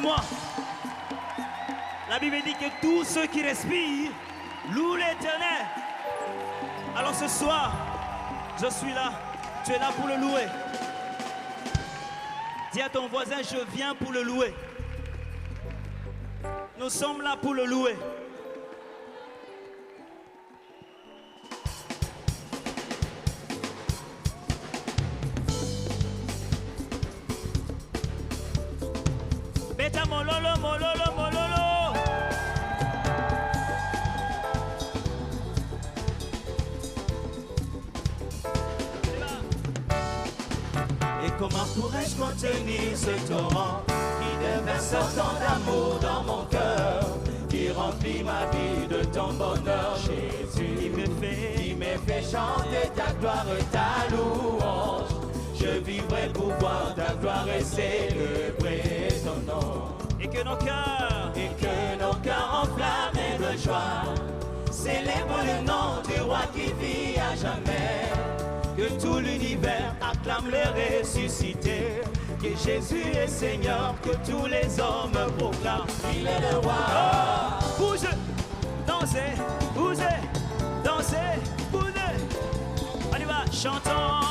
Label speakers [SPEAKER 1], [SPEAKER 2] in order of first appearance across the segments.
[SPEAKER 1] moi. La Bible dit que tous ceux qui respirent louent l'Éternel. Alors ce soir, je suis là. Tu es là pour le louer. Dis à ton voisin, je viens pour le louer. Nous sommes là pour le louer. Beta mololo, mololo, mololo. Et comment pourrais-je contenir ce torrent qui déverse tant d'amour dans mon cœur, qui remplit ma vie de ton bonheur, Jésus, qui me fait chanter ta gloire et ta louange. Je vivrai pour voir ta gloire et célébrer ton nom. Et que nos cœurs enflammés de joie célèbrent le nom du roi qui vit à jamais. Que tout l'univers acclame le ressuscité, que Jésus est Seigneur, que tous les hommes proclament qu'il est le roi. Oh, bougez, dansez, bougez, dansez, bougez. On y va, chantons,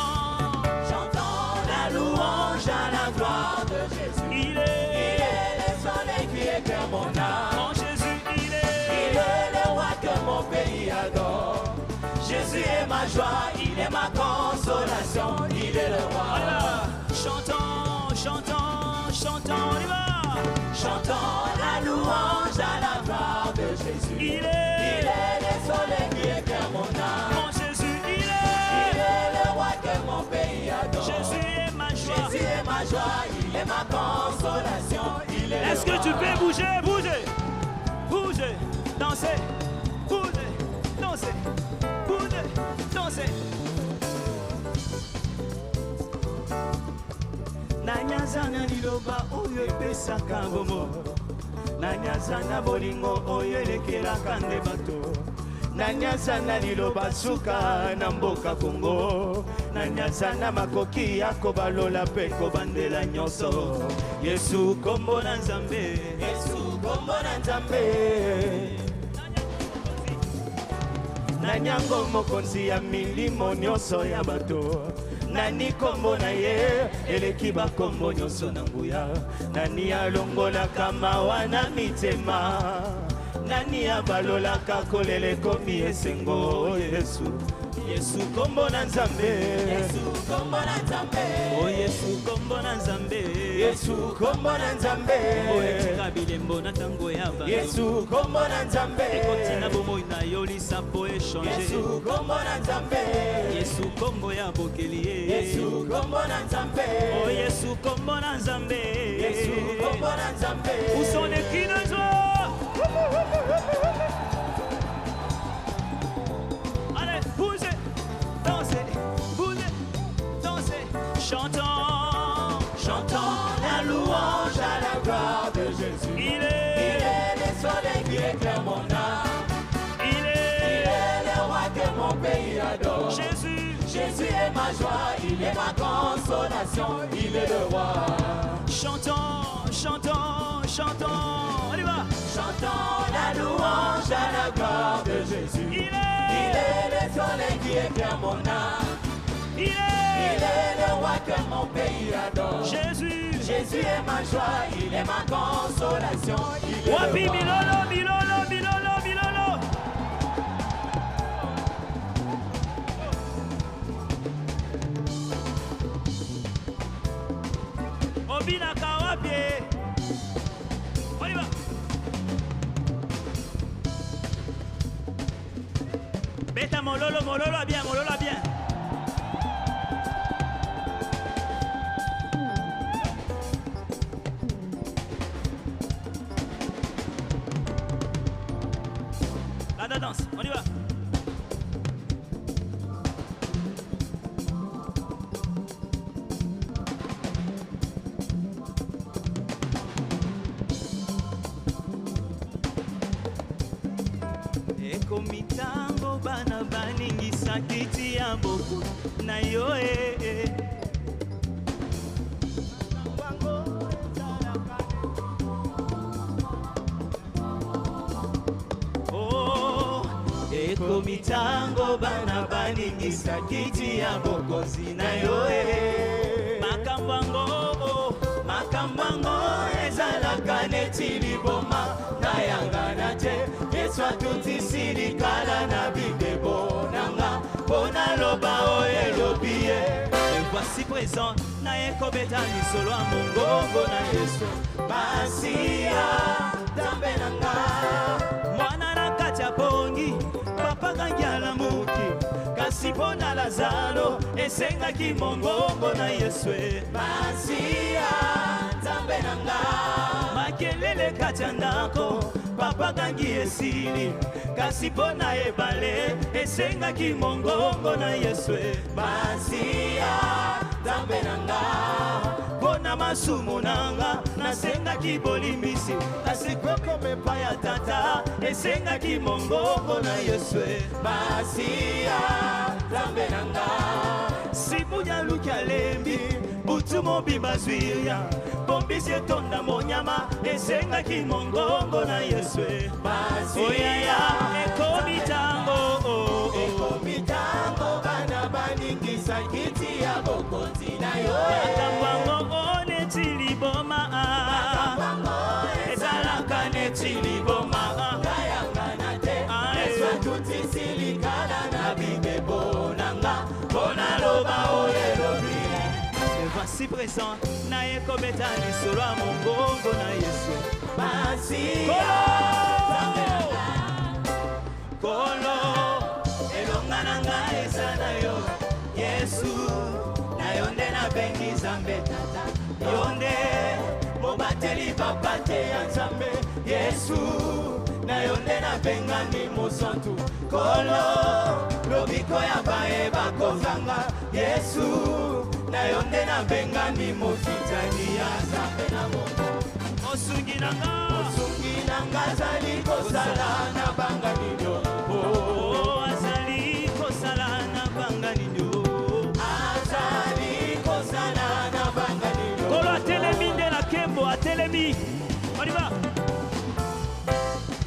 [SPEAKER 1] chantons la louange à la gloire de Jésus. Il est le soleil qui éclaire mon âme. Mon Jésus, il est le roi que mon pays adore. Jésus est ma joie, il est ma consolation, il est le roi. On y va. Chantons, chantons, chantons, on y va. Chantons la louange à la gloire de Jésus. Il est le soleil qui éclaire mon âme. Mon Jésus, il est le roi que mon pays adore. Jésus est ma joie, Jésus est ma joie, il est ma consolation, il est. Est-ce que tu peux bouger, bouger, bouger, danser, bouger, danser. Danser. Nanyazana liloba oyo epesaka bomo. Nanyazana bolingo oyo elekelaka nde bato. Nanyazana liloba suka na mboka Kongo. Nanyazana makoki ya kobalola mpe kobandela nyonso. Yesu kombo na Nzambe, Yesu kombo na Nzambe. Nanyango mokonzi ya milimo nyonso ya bato. Nani kombo na ye eleki bakombo nyonso na nguya. Nani alongolaka mawa na mitema. Nani abalolaka kolele komi esengo. Yesu, Yesu kombo na Nzambe, Yesu kombo na Nzambe. Oh Yesu kombo na Nzambe, Yesu kombo na Nzambe. Oh etika bilembo na tango ya ba. Yesu kombo na Nzambe. Ekotina bomo na yolisa po échanger. Yesu kombo na Nzambe. Yesu kombo ya bokeli. Yesu kombo na Nzambe. Oh Yesu kombo na Nzambe. Yesu kombo na Nzambe. Où sont les cris de joie? Allez, bougez, dansez, bougez, dansez. Chantons, chantons la louange à la gloire de Jésus. Il est le soleil qui éclaire mon âme. Il est le roi que mon pays adore. Jésus, Jésus est ma joie, il est ma consolation, il est le roi. Chantons, chantons, chantons, on y va. Chantons la louange à la gloire de Jésus. Il est le soleil qui éclaire mon âme. Il est le roi que mon pays adore. Jésus, Jésus est ma joie, il est ma consolation, il est Wapi, le roi. Milolo, milolo, milolo, milolo. Obina Kawapi. On y va. Beta mololo, mololo bien, mololo bien. La danse, on y va. Ekomitango bana baningisa kiti ya boku na yo ekomitango bana baningisa kiti ya bokonzi na yo makambo yango ezalaka neti liboma na yangana te Yesu atutisi likala na bibebo nanga mpona loba oyo elobi ye voici présent na ekobeta lisolo ya mongongo na Yesu Masia Nzambe nanga mwana na kati ya pongi papa kangiala muki kasi mpona Lazaro esengaki mongongo na Yesu Masia Nzambe nanga makelele kati ya ndako papa kangi esili kasi mpona ebale esengaki mongongo na Yesu Masia Nzambe nanga mpona masumu nanga nasengaki bolimbisi kasi kwekomepa ya tata esengaki mongongo na Yesu Masia Nzambe nanga sibunya luki alembi butu mobimba zwiria bombisi etonda monyama esengaki mongongo na Yesu Masia ekomitango bana baningisa kiti ya bokonzi na yo makambo neti liboma ezalaka neti liboma ngayangana te Yesu atutisi likala na bibebo nanga mpona loba oyo elobi voici présent na ekobeta lisolo ya mongongo na Yesu Masia Kolo elonga na ngai eza na yo Yesu na yo nde nabengi Nzambe tata yo nde mobateli papa te ya Nzambe Yesu na yo nde nabengani mosantu Kolo lobiko ya baye bakozanga Yesu na yo nde nabengani mokitani ya Nzambe na mongo osungi nanga azali kosala na banga nino azali kosala na banga nino azali kosala na banga nino kolo atelemi nde na kembo atelemi oliva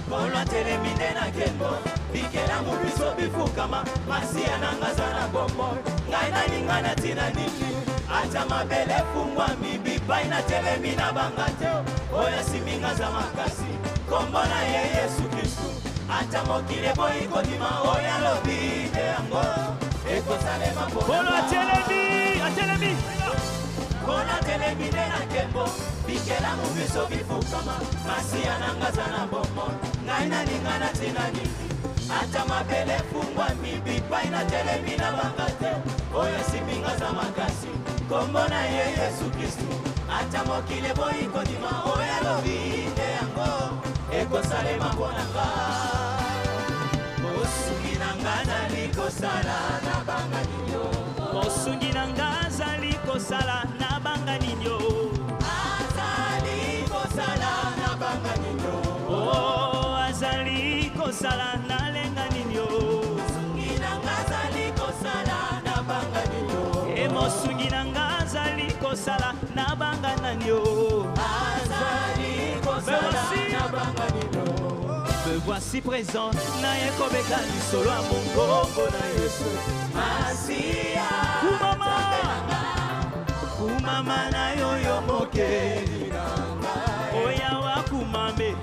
[SPEAKER 1] kolo atelemi nde na kembo bikela mobiso bifukama Masia nanga za na bombo ngai nalinga na tina nini ata mabele fungwami bipai na telemi na banga te oyo siminga za makasi kombo na ye Yesu Kristu ata mokile boyi kodima oyo alobi te yango ekosalema kolo atelemi kolo atelemi nde na kembo bikela mobiso bifukama Masia nanga za na bombo ngai nalinga na tina nini ata mabele fungwami bipai na telemi na banga te oyo siminga za makasi kombo na ye Yesu Kristu ata mokile boyi kodima oyo alobi te yango ekosalema mponanga mosungi nanga azali kosala na banga ninyo mosungi nanga azali kosala na banga ninyo azali kosala na banga ninyo azali kosala na lenga ninyo mosungi nanga azali kosala na banga ninyo mosungi nanga azali kosala na banga nanyo azali kosala na banga ninyo me voici présent na ekobeka lisolo ya mongongo na Yesu Masia kumama na yoyo mokeli nanga oya wakumame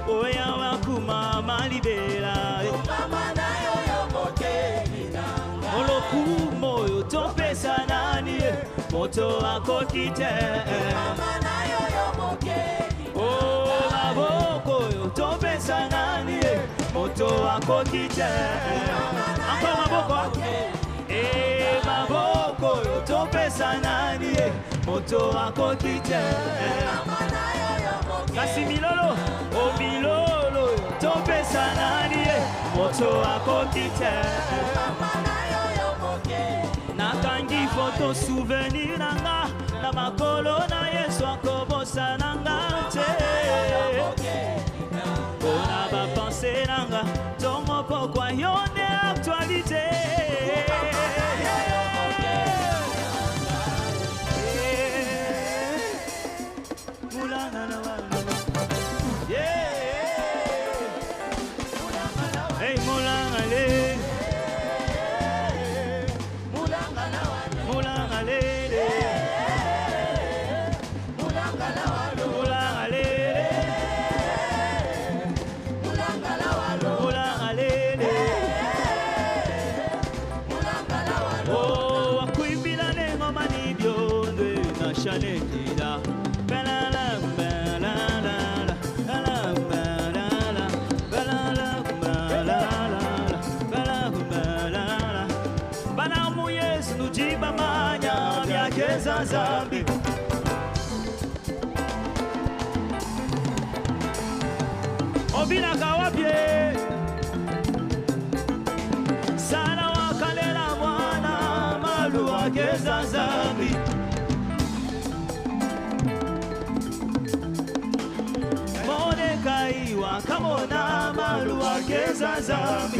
[SPEAKER 1] oya wakumama libera kumama na yoyo mokeli nanga olokumo oyo topesa nani moto akoki te kumama na yoyo mokeli maboko oyo topesa nani moto akoki te encore maboko maboko oyo topesa nani moto akoki te kasi milolo milolo topesa nani moto akoki te nakangi foto souvenir nanga na makolo na Yesu akobosa nanga te mpona bapense nanga ntongo pokwa yo nde actualité mulanga na wana hey mulanga le wageza zambi. Obina kawapye sana wakalela mwana malu wageza zambi. Mordekai wakamona malu wageza zambi.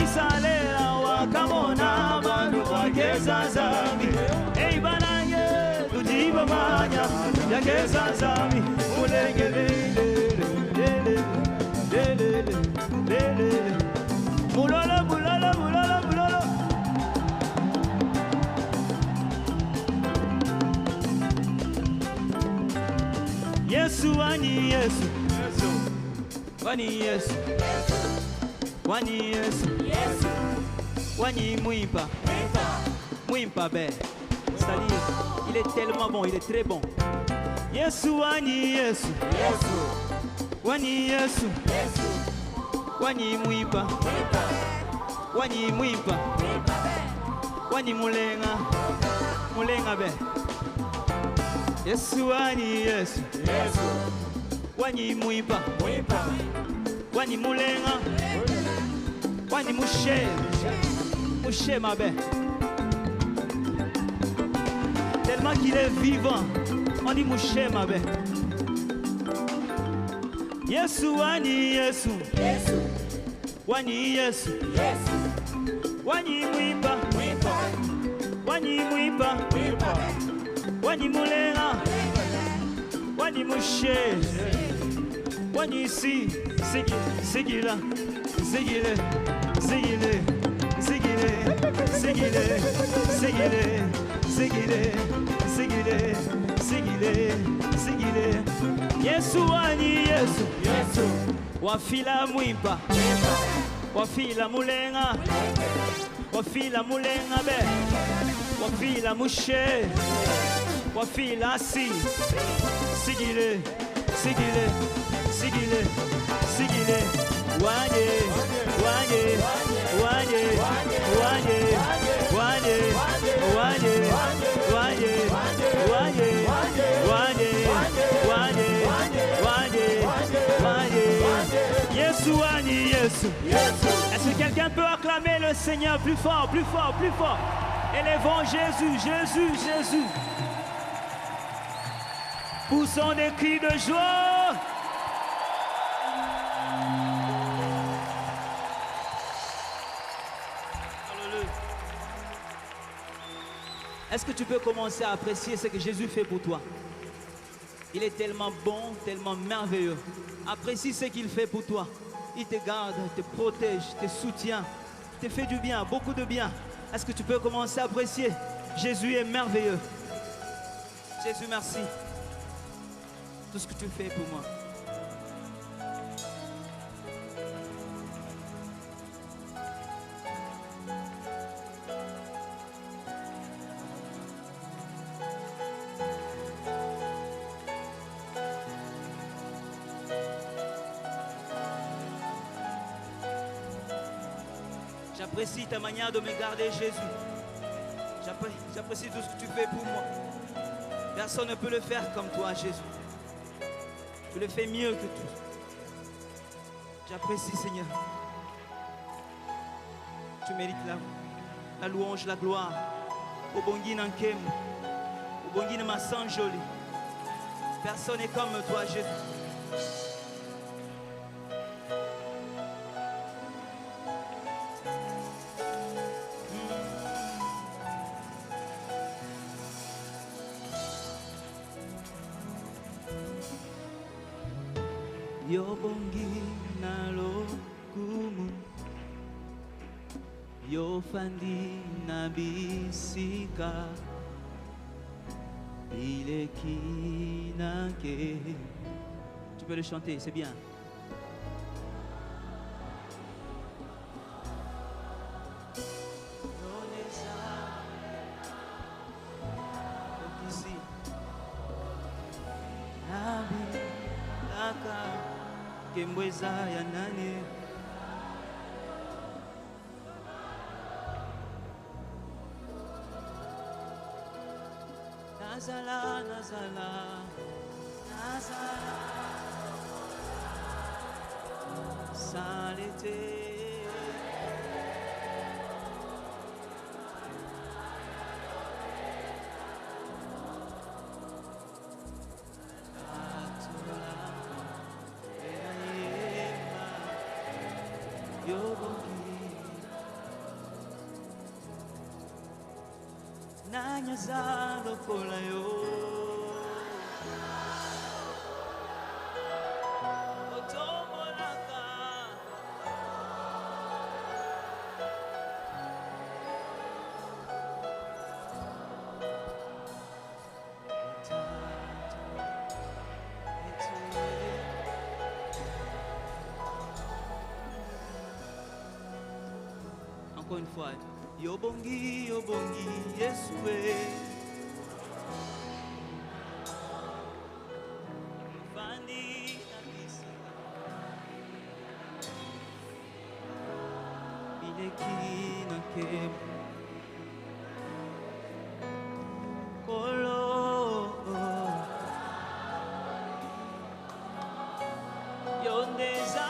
[SPEAKER 1] Isalela wakamona malu wageza zambi. Ei bananye tujiba manya yageza zambi. Ulengelele mulolo mulolo mulolo mulolo. Yesu wani Yesu wani Yesu wani Yesu wani Mwimpa Mwimpa be. C'est-à-dire il est tellement bon, il est très bon. Yesu wani Yesu wani Yesu wani Mwimpa wani Mwimpa wani Mulenga be. Yesu wani Yesu wani Mwimpa wani Mulenga wani Mushe ma be. Tellement qu'il est vivant, on dit Mushe ma be. Yesu wani Yesu wani Yesu wani Mwimpa wani Mwimpa wani Mulenga wani Mushe wani Sigila Sigile Sigile Sigile Sigile Sigile Sigile Sigile Sigile Sigile. Yesu wani Yesu wafila Mwimpa wafila Mulenga wafila Mulenga be wafila Mushe wafila Sigile Sigile Sigile Sigile wanye wanye wanye wanye wanye wanye wanye wanye wanye wanye. Yesu wani Yesu. Est-ce que quelqu'un peut acclamer le Seigneur plus fort, plus fort, plus fort? Élevons Jésus, Jésus, Jésus. Poussons des cris de joie. Est-ce que tu peux commencer à apprécier ce que Jésus fait pour toi? Il est tellement bon, tellement merveilleux. Apprécie ce qu'il fait pour toi. Il te garde, te protège, te soutient, te fait du bien, beaucoup de bien. Est-ce que tu peux commencer à apprécier? Jésus est merveilleux. Jésus, merci. Tout ce que tu fais pour moi. J'apprécie ta manière de me garder, Jésus. J'apprécie tout ce que tu fais pour moi. Personne ne peut le faire comme toi, Jésus. Tu le fais mieux que tout. J'apprécie, Seigneur. Tu mérites la louange, la gloire. Au bongi nankem, au bongi ma sang joli. Personne n'est comme toi, Jésus. Yo bongi na lokumu, yo fandi na bisika, ileki na ke. Tu peux le chanter, c'est bien. Kembweza ya nani? Nazala, Nazala, Salete. Nanyazalo kolayo otomolaka encore une fois. Yobongi, Yobongi, Yesue. Fandi Nabisi. Bileki Nakem. Kolo. Yondeza.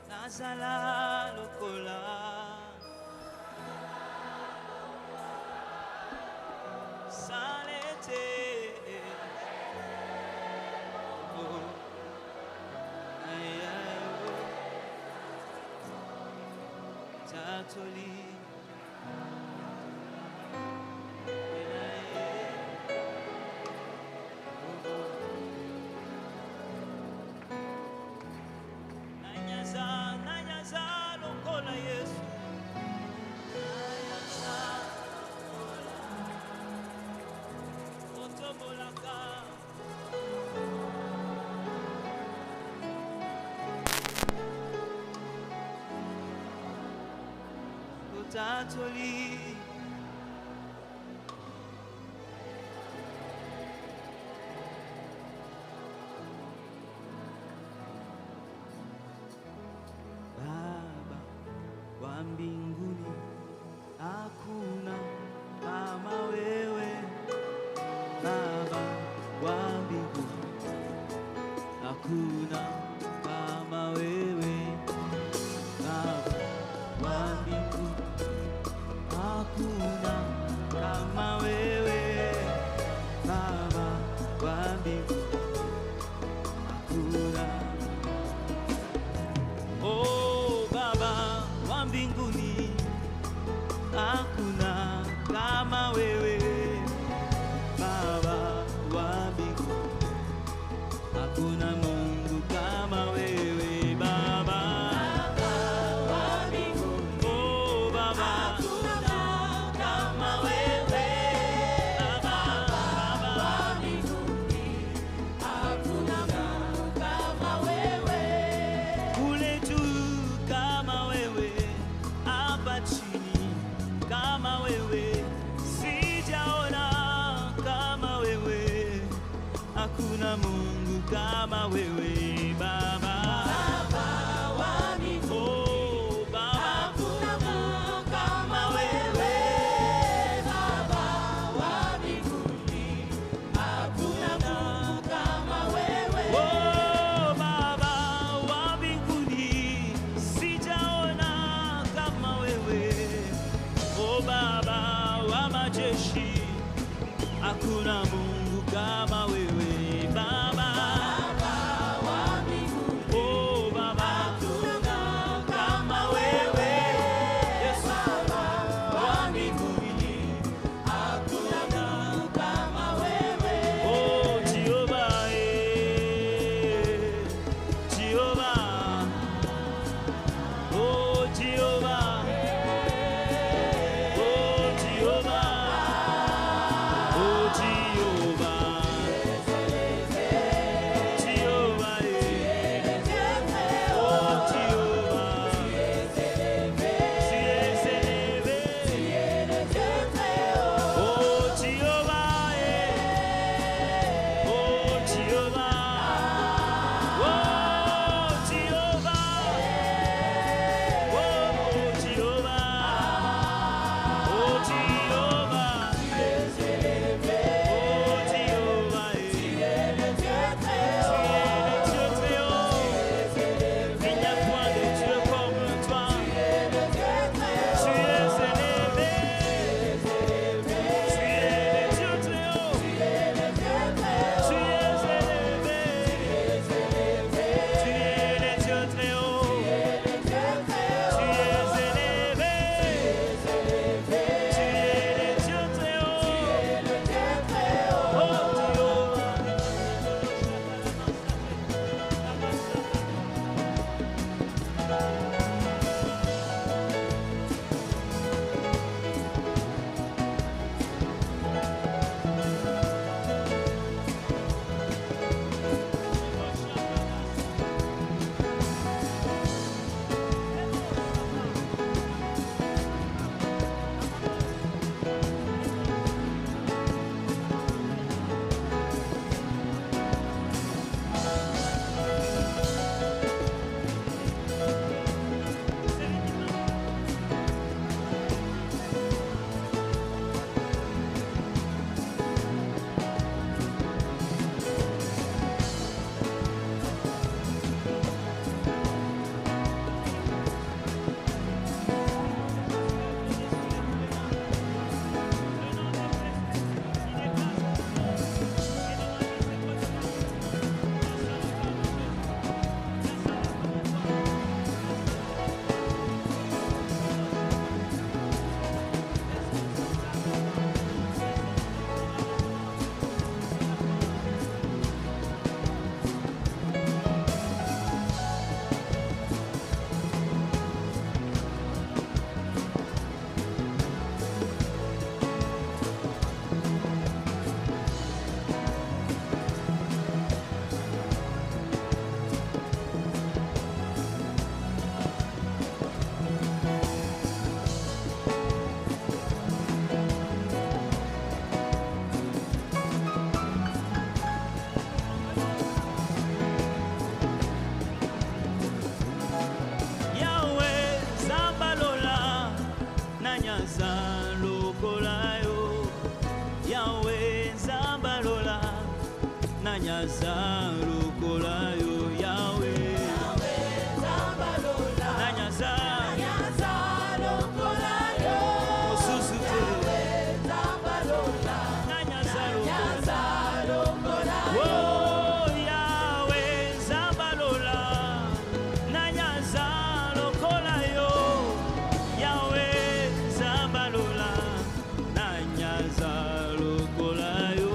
[SPEAKER 1] Nazala lokola salete oh ayayo tatoli Tatoli Baba wa mbinguni, hakuna kama wewe. Baba wa mbinguni, hakuna kama wewe. Baba wa mbinguni, hakuna kama wewe. Baba wa mbinguni, hakuna. Oh Baba wa mbinguni, hakuna kama wewe. Baba wa mbinguni, hakuna Mungu kama wewe. Baba wa mbinguni, oh Baba, hakuna kama wewe. Baba wa mbinguni, hakuna Mungu kama wewe. Kule juu kama wewe, hapa chini kama wewe, sijaona kama wewe. Hakuna Mungu kama wewe. Baba wa mbinguni, oh Baba, hakuna Mungu kama wewe. Baba wa mbinguni, hakuna Mungu kama wewe. Oh Baba wa mbinguni, sijaona kama wewe. Oh Baba wa majeshi, hakuna Mungu kama wewe. Baba wa mbinguni, oh Baba, hakuna kama wewe. Yesu, Baba wa mbinguni, hakuna kama wewe. Oh Jehova, Jehova, oh Jehova, oh Jehova, oh Jehova. nanyaza lokola yo Yahweh nanyaza lokola yo mosusu te nanyaza lokola yo oh Yahweh zabalola nanyaza lokola yo Yahweh zabalola nanyaza lokola yo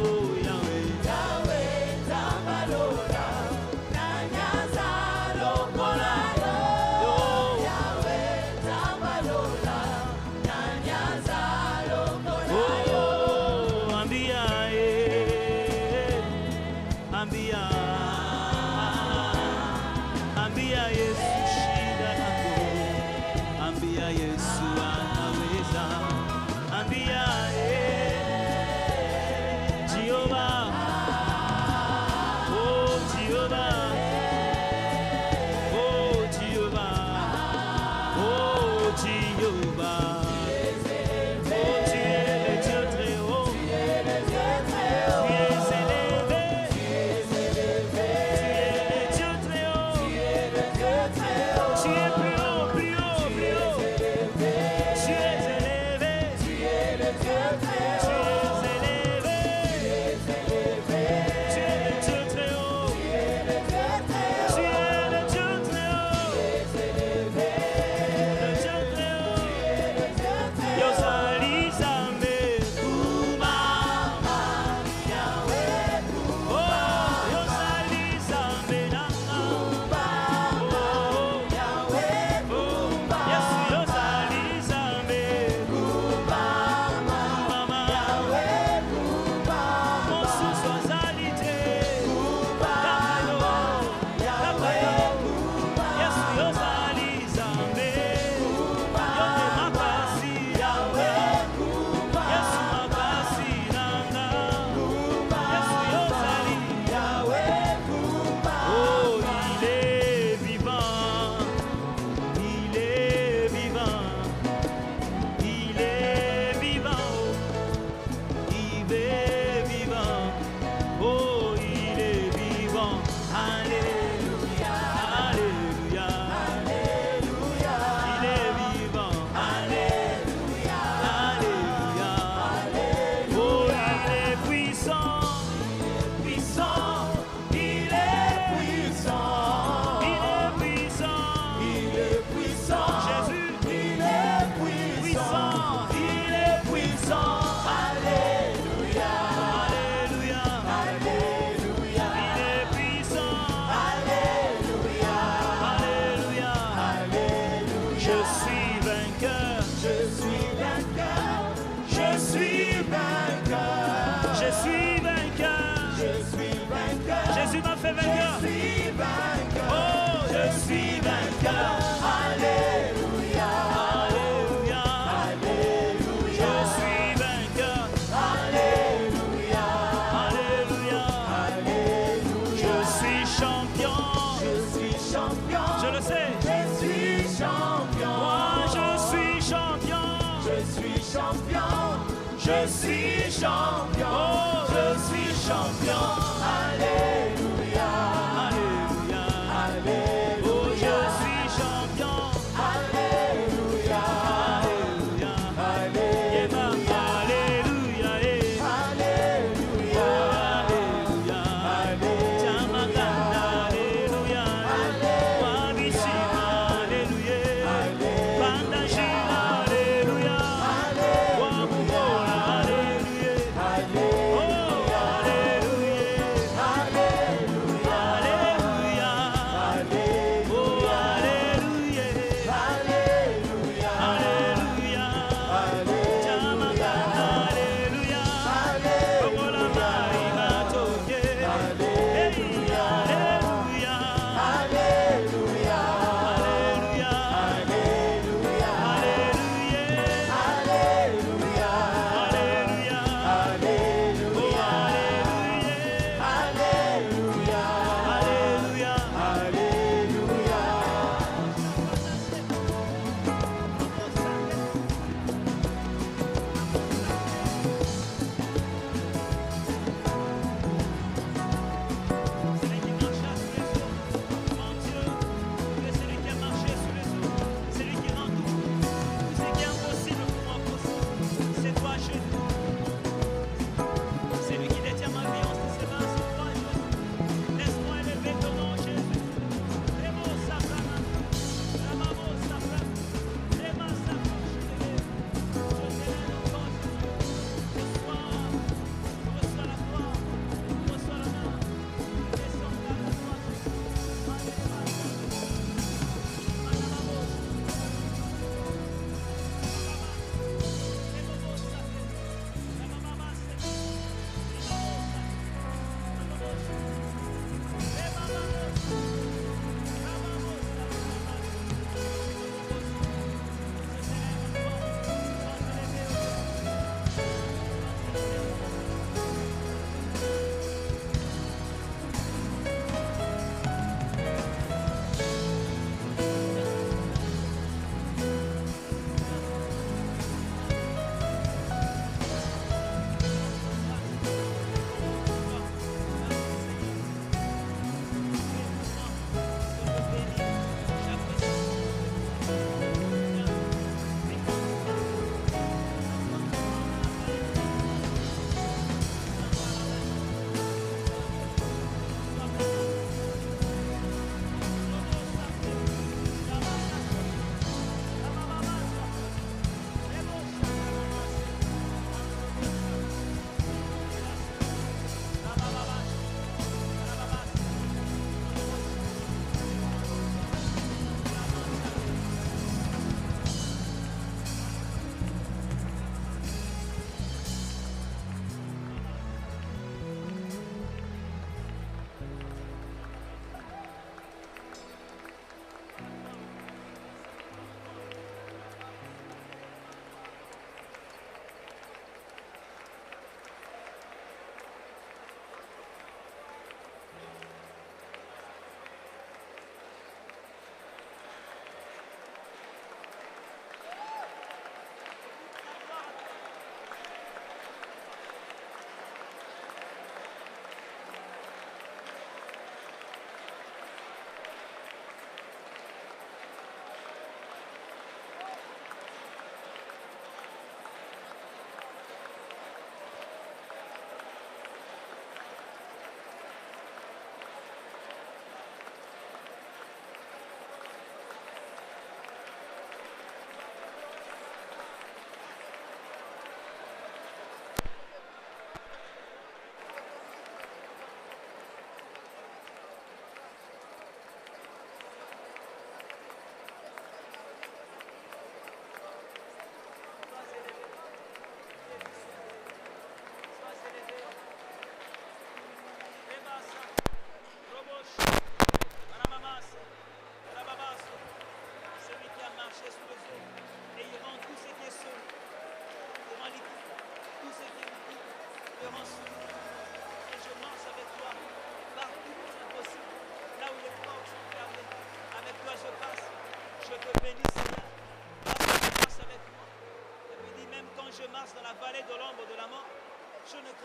[SPEAKER 1] Jésus m'a fait vainqueur. Oh, je suis vainqueur. Alléluia. Alléluia. Alléluia. Je suis vainqueur. Alléluia. Alléluia. Alléluia. Je suis champion. Je suis champion. Je le sais. Je suis champion. Moi, je suis champion. Je suis champion. Je suis champion. Oh, je suis champion. Alléluia. Alléluia. Alléluia. Oh, je suis champion. Alléluia. Alléluia. Alléluia. Alléluia. Alléluia. Alléluia. Jamagana. Alléluia. Wabishima. Alléluia. Bandajina. Alléluia. Wamumola. Alléluia. Oh, Alléluia.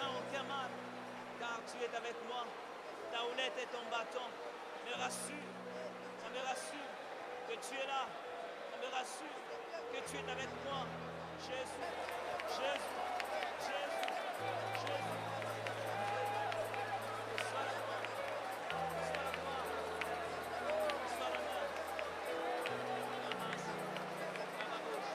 [SPEAKER 1] n'a aucun mal, car tu es avec moi. Ta houlette et ton bâton me rassurent. Ça me rassure que tu es là. Ça me rassure que tu es avec moi. Jésus, Jésus, Jésus, Jésus. Sois la gloire, sois la gloire, sois l'honneur. Ramasse, la bouche,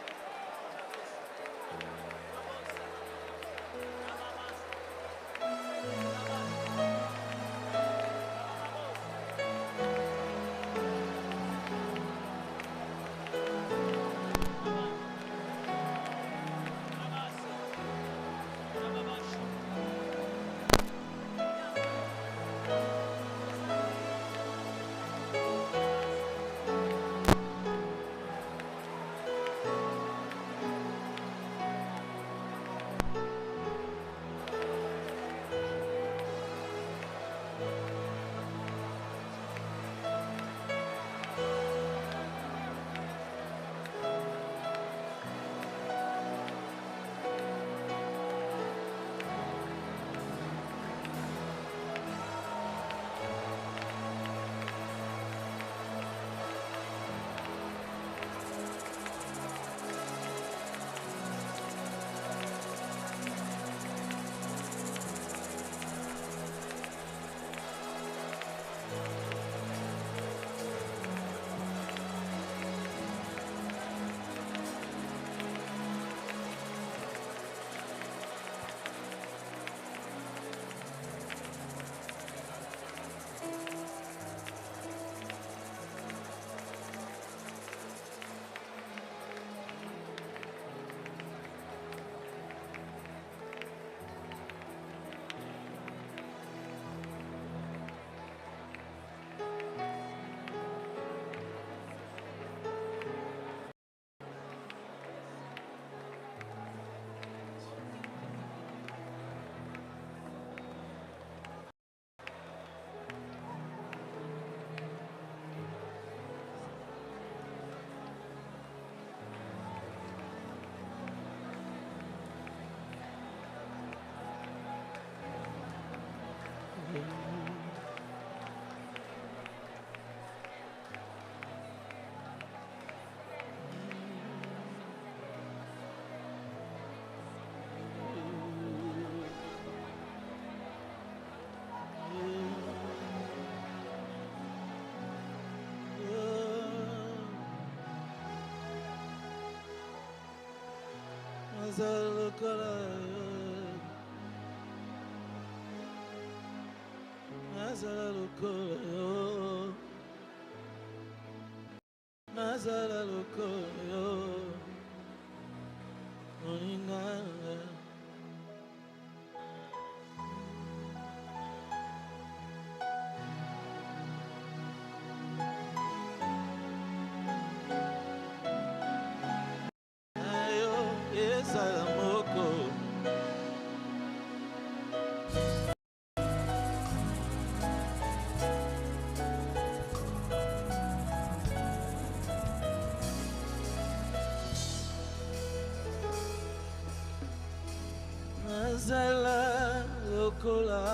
[SPEAKER 2] Zala lokola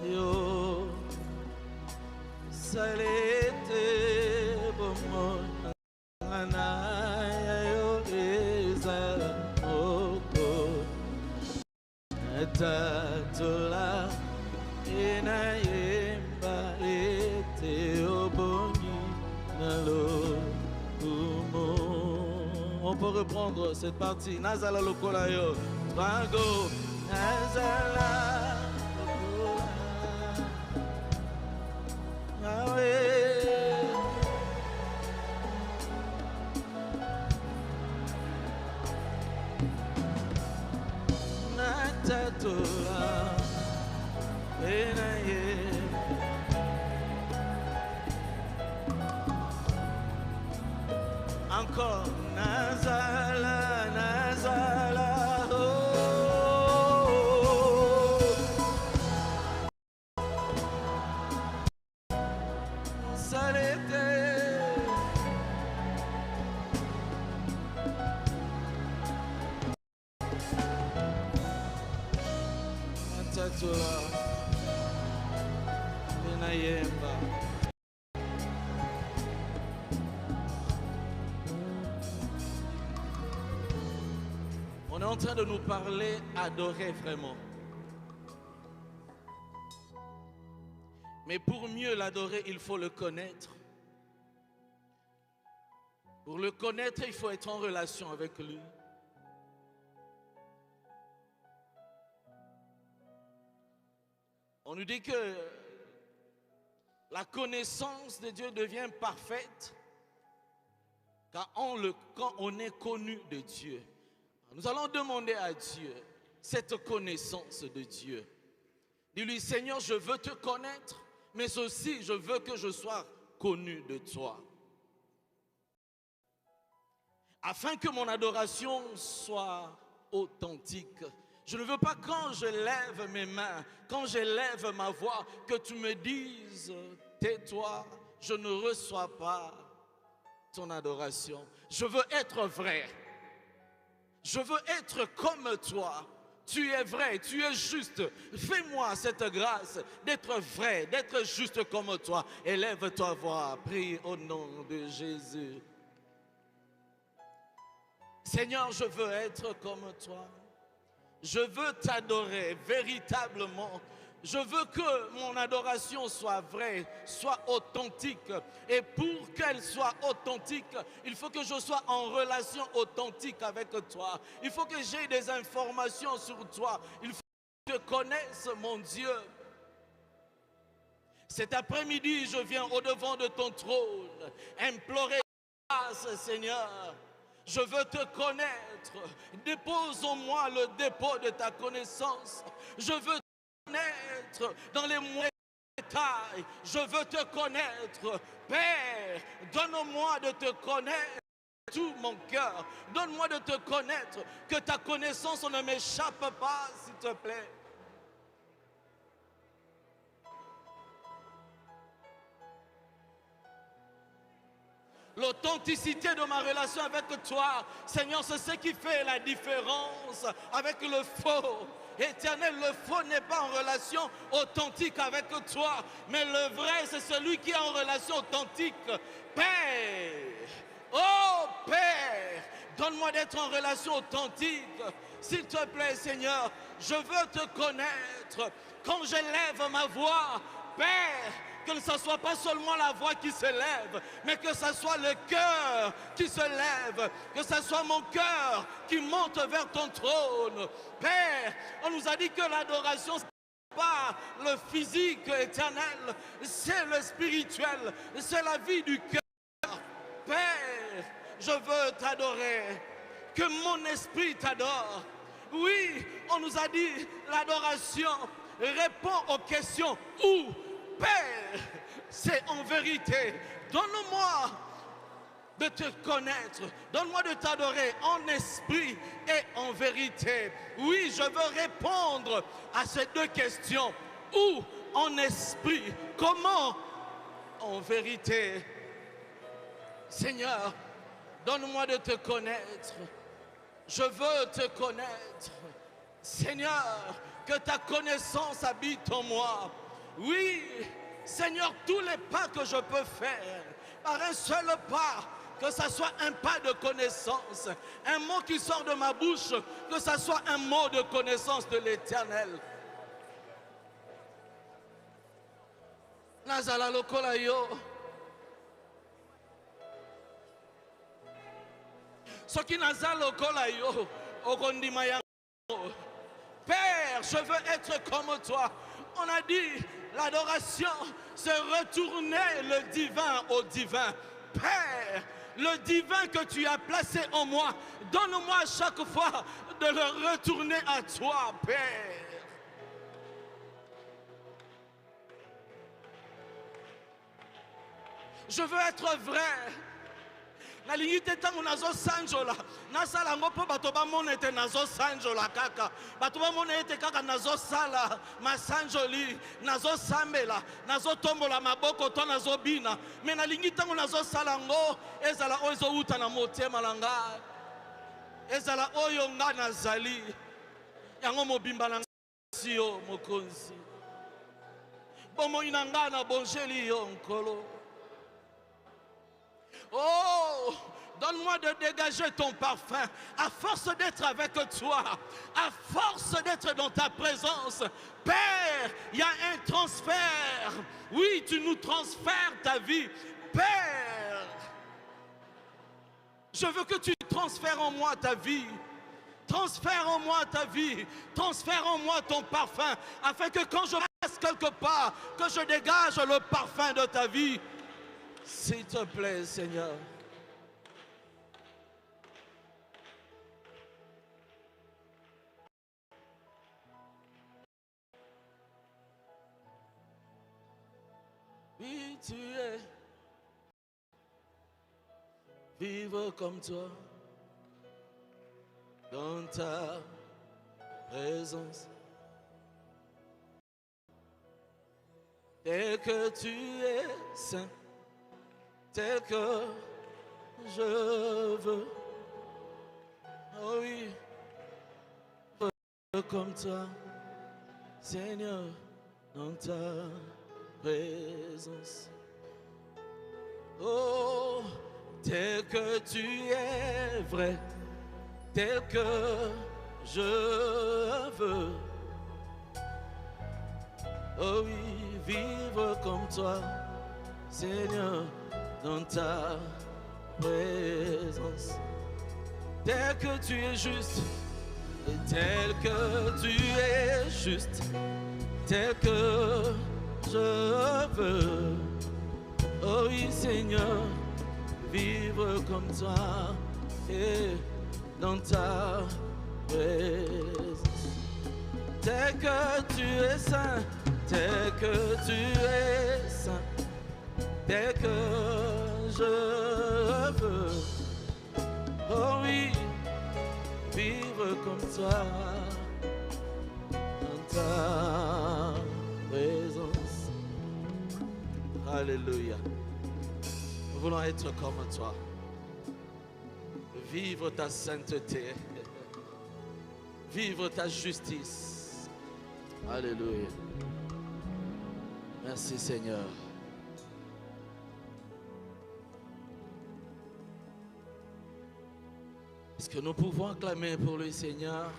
[SPEAKER 2] yo salete bomo ana yo ezala oko etatola ina yemba ete obongi nalo umo. On peut reprendre cette partie. Nazala lokola yo. Rango, Nazala, Natatola, Enaye. Encore, Nazala, Nazala. Tatula. Inayemba. On est en train de nous parler, adorer vraiment. Mais pour mieux l'adorer, il faut le connaître. Pour le connaître, il faut être en relation avec lui. On nous dit que la connaissance de Dieu devient parfaite quand on est connu de Dieu. Nous allons demander à Dieu cette connaissance de Dieu. Dis-lui, Seigneur, je veux te connaître, mais aussi je veux que je sois connu de toi. Afin que mon adoration soit authentique. Je ne veux pas quand je lève mes mains, quand je lève ma voix, que tu me dises, tais-toi, je ne reçois pas ton adoration. Je veux être vrai. Je veux être comme toi. Tu es vrai, tu es juste. Fais-moi cette grâce d'être vrai, d'être juste comme toi. Élève ta voix, prie au nom de Jésus. Seigneur, je veux être comme toi. Je veux t'adorer véritablement. Je veux que mon adoration soit vraie, soit authentique. Et pour qu'elle soit authentique, il faut que je sois en relation authentique avec toi. Il faut que j'aie des informations sur toi. Il faut que je te connaisse, mon Dieu. Cet après-midi, je viens au-devant de ton trône, implorer grâce, Seigneur. Je veux te connaître. Dépose en moi le dépôt de ta connaissance. Je veux te connaître dans les moindres détails. Je veux te connaître. Père, donne-moi de te connaître tout mon cœur. Donne-moi de te connaître. Que ta connaissance ne m'échappe pas, s'il te plaît. L'authenticité de ma relation avec toi, Seigneur, c'est ce qui fait la différence avec le faux. Éternel, le faux n'est pas en relation authentique avec toi, mais le vrai, c'est celui qui est en relation authentique. Père, oh Père, donne-moi d'être en relation authentique. S'il te plaît, Seigneur, je veux te connaître. Quand je lève ma voix, Père, que ce ne soit pas seulement la voix qui se lève, mais que ce soit le cœur qui se lève, que ce soit mon cœur qui monte vers ton trône. Père, on nous a dit que l'adoration, ce n'est pas le physique éternel, c'est le spirituel, c'est la vie du cœur. Père, je veux t'adorer, que mon esprit t'adore. Oui, on nous a dit l'adoration répond aux questions où. Père, c'est en vérité. Donne-moi de te connaître. Donne-moi de t'adorer en esprit et en vérité. Oui, je veux répondre à ces deux questions. Où en esprit? Comment en vérité? Seigneur, donne-moi de te connaître. Je veux te connaître. Seigneur, que ta connaissance habite en moi. Oui, Seigneur, tous les pas que je peux faire, par un seul pas, que ce soit un pas de connaissance, un mot qui sort de ma bouche, que ce soit un mot de connaissance de l'Éternel. Nazala lokola yo. Soki nazala lokola yo, okondima yango. Père, je veux être comme toi. On a dit, l'adoration, c'est retourner le divin au divin. Père, le divin que tu as placé en moi, donne-moi à chaque fois de le retourner à toi, Père. Je veux être vrai. nalingi te tango nazo sanjola nasala ngo po bato ba mona ete nazo sanjola kaka bato ba mona ete kaka nazo sala masanjoli nazo sambela nazo tombola maboko to nazo bina me nalingi tango nazo sala ngo ezala ozo uta na motema langa ezala oyo nga nazali yango mobimba na yo mokonzi. Bomo inanga na bonjeli yo nkolo. Oh, donne-moi de dégager ton parfum. À force d'être avec toi, à force d'être dans ta présence, Père, il y a un transfert. Oui, tu nous transfères ta vie. Père, je veux que tu transfères en moi ta vie. Transfère en moi ta vie. Transfère en moi ton parfum. Afin que quand je passe quelque part, que je dégage le parfum de ta vie. S'il te plaît, Seigneur. Oui, tu es. Vivre comme toi. Dans ta présence. Tel que tu es saint. Tel que je veux. Oh oui, comme toi, Seigneur, dans ta présence. Oh, tel que tu es vrai, tel que je veux. Oh oui, vivre comme toi, Seigneur, dans ta présence. Tel que tu es juste, et tel que tu es juste, tel que je veux. Oh oui, Seigneur, vivre comme toi et dans ta présence. Tel que tu es saint, tel que tu es saint, tel que je veux. Oh oui, vivre comme toi dans ta présence. Alléluia. Nous voulons être comme toi. Vivre ta sainteté. Vivre ta justice. Alléluia. Merci Seigneur. Est-ce que nous pouvons acclamer pour le Seigneur?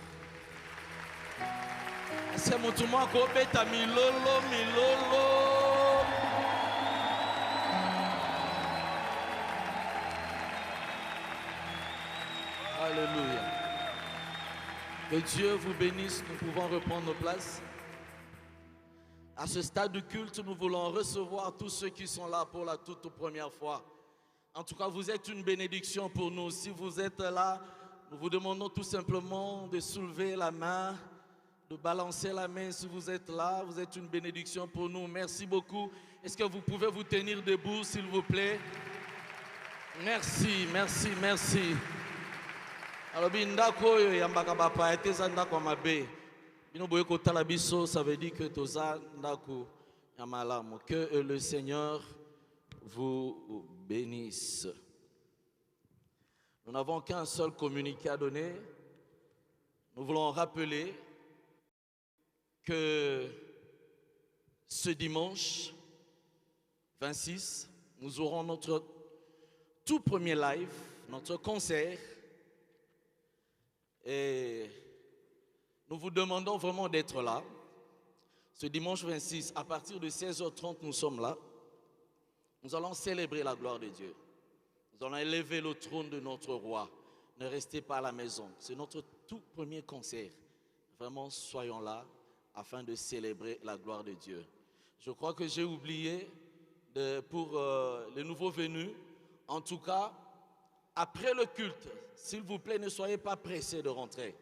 [SPEAKER 2] C'est mon tour à ta milolo, milolo. Alléluia. Que Dieu vous bénisse. Nous pouvons reprendre nos places. À ce stade du culte, nous voulons recevoir tous ceux qui sont là pour la toute première fois. En tout cas, vous êtes une bénédiction pour nous. Si vous êtes là, nous vous demandons tout simplement de soulever la main, de balancer la main. Si vous êtes là, vous êtes une bénédiction pour nous. Merci beaucoup. Est-ce que vous pouvez vous tenir debout, s'il vous plaît? Merci, merci, merci. Alors, ça veut dire que le Seigneur vous bénisse. Nous n'avons qu'un seul communiqué à donner. Nous voulons rappeler que ce dimanche 26, nous aurons notre tout premier live, notre concert. Et nous vous demandons vraiment d'être là. Ce dimanche 26, à partir de 16h30, nous sommes là. Nous allons célébrer la gloire de Dieu. Nous allons élever le trône de notre roi. Ne restez pas à la maison. C'est notre tout premier concert. Vraiment, soyons là afin de célébrer la gloire de Dieu. Je crois que j'ai oublié pour les nouveaux venus. En tout cas, après le culte, s'il vous plaît, ne soyez pas pressés de rentrer.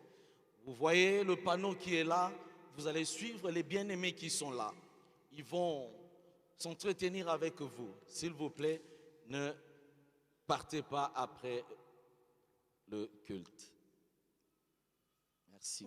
[SPEAKER 2] Vous voyez le panneau qui est là. Vous allez suivre les bien-aimés qui sont là. Ils vont s'entretenir avec vous. S'il vous plaît, ne partez pas après le culte. Merci.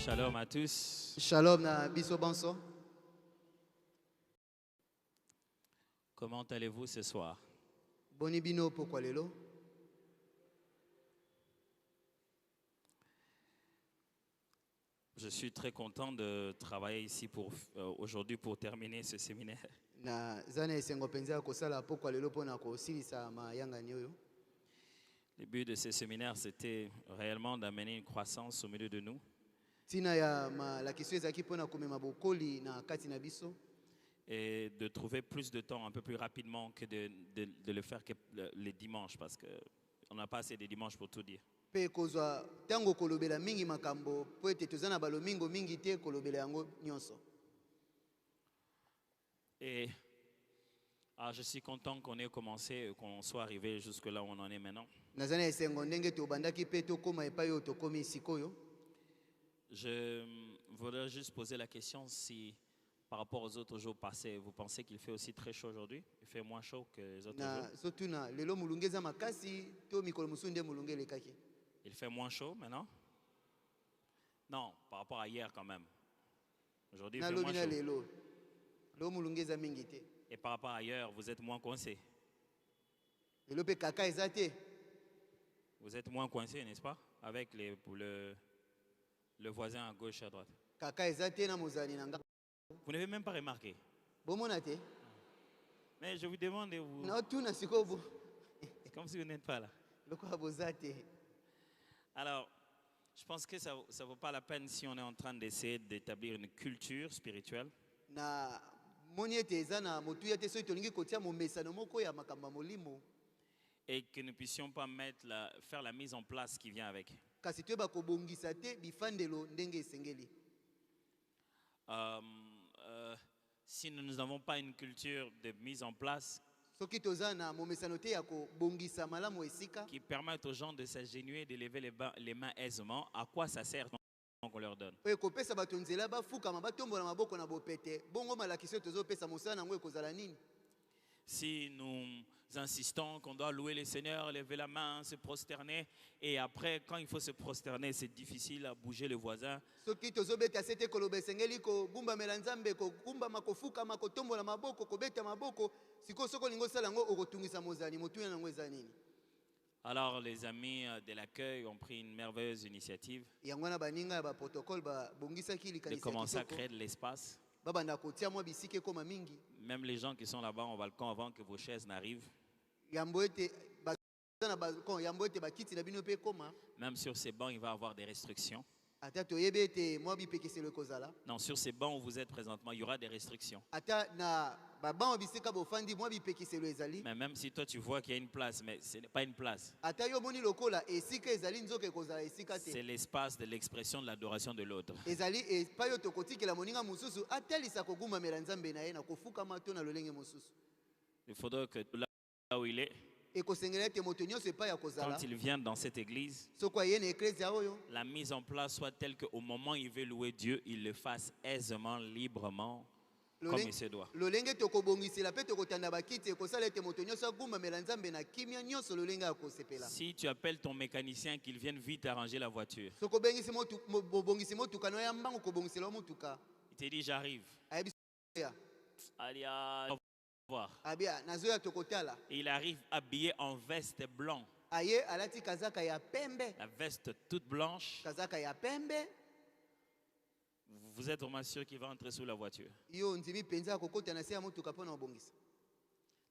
[SPEAKER 2] Shalom à tous.
[SPEAKER 3] Shalom na biso banso.
[SPEAKER 2] Comment allez-vous ce soir?
[SPEAKER 3] Boni bino pokwa lelo.
[SPEAKER 2] Je suis très content de travailler ici aujourd'hui pour terminer ce séminaire.
[SPEAKER 3] Na zana esengo penza kosala pokwa lelo pona ko silisa mayangani oyo.
[SPEAKER 2] Le but de ce séminaire, c'était réellement d'amener une croissance au milieu de nous.
[SPEAKER 3] Tina ya la kiso ezaki pona komema bokoli na kati na biso.
[SPEAKER 2] Et de trouver plus de temps un peu plus rapidement que de le faire que les dimanches, parce qu'on n'a pas assez de dimanches pour tout dire.
[SPEAKER 3] Pe kozwa tango kolobela mingi makambo po ete tozana balomingo mingi te kolobela yango nyonso.
[SPEAKER 2] Et je suis content qu'on ait commencé, qu'on soit arrivé jusque là où on en est maintenant.
[SPEAKER 3] Nazana esengo ndenge tobandaki pe tokoma epai oyo tokomi sikoyo.
[SPEAKER 2] Je voudrais juste poser la question si, par rapport aux autres jours passés, vous pensez qu'il fait aussi très chaud aujourd'hui? Il fait moins chaud que les autres jours?
[SPEAKER 3] Sotuna lelo mulungeza makasi to mikolo musunde mulunge lekaki.
[SPEAKER 2] Il fait moins chaud maintenant? Non, par rapport à hier quand même. Aujourd'hui, il fait moins chaud. Et par rapport à ailleurs, vous êtes moins coincé. Vous êtes moins coincé, n'est-ce pas? Avec le voisin à gauche et à droite. Vous n'avez même pas remarqué. Mais je vous demande, c'est comme si vous n'êtes pas là. Alors, je pense que ça ne vaut pas la peine si on est en train d'essayer d'établir une culture spirituelle. Et que nous ne puissions pas faire la mise en place qui vient avec. Si nous n'avons pas une culture de mise en place qui permettent aux gens de s'agenouiller, de lever les mains aisément, à quoi ça sert qu'on leur donne? Si nous insistons qu'on doit louer le Seigneur, lever la main, se prosterner, et après, quand il faut se prosterner, c'est difficile à bouger le voisin. Alors les amis de l'accueil ont pris une merveilleuse initiative de commencer à créer de l'espace. Même les gens qui sont là-bas au balcon avant que vos chaises n'arrivent. Même sur ces bancs, il va y avoir des restrictions. Non, sur ces bancs où vous êtes présentement, il y aura des restrictions. Mais même si toi tu vois qu'il y a une place, mais ce n'est pas une place. C'est l'espace de l'expression de l'adoration de l'autre. Il faudra que là où il est, quand il vient dans cette église, la mise en place soit telle qu'au moment où il veut louer Dieu, il le fasse aisément, librement, comme il se doit. Si tu appelles ton mécanicien qu'il vienne vite arranger la voiture, il te dit j'arrive. Et il arrive habillé en veste blanc. La veste toute blanche. Vous êtes vraiment sûr qu'il va entrer sous la voiture?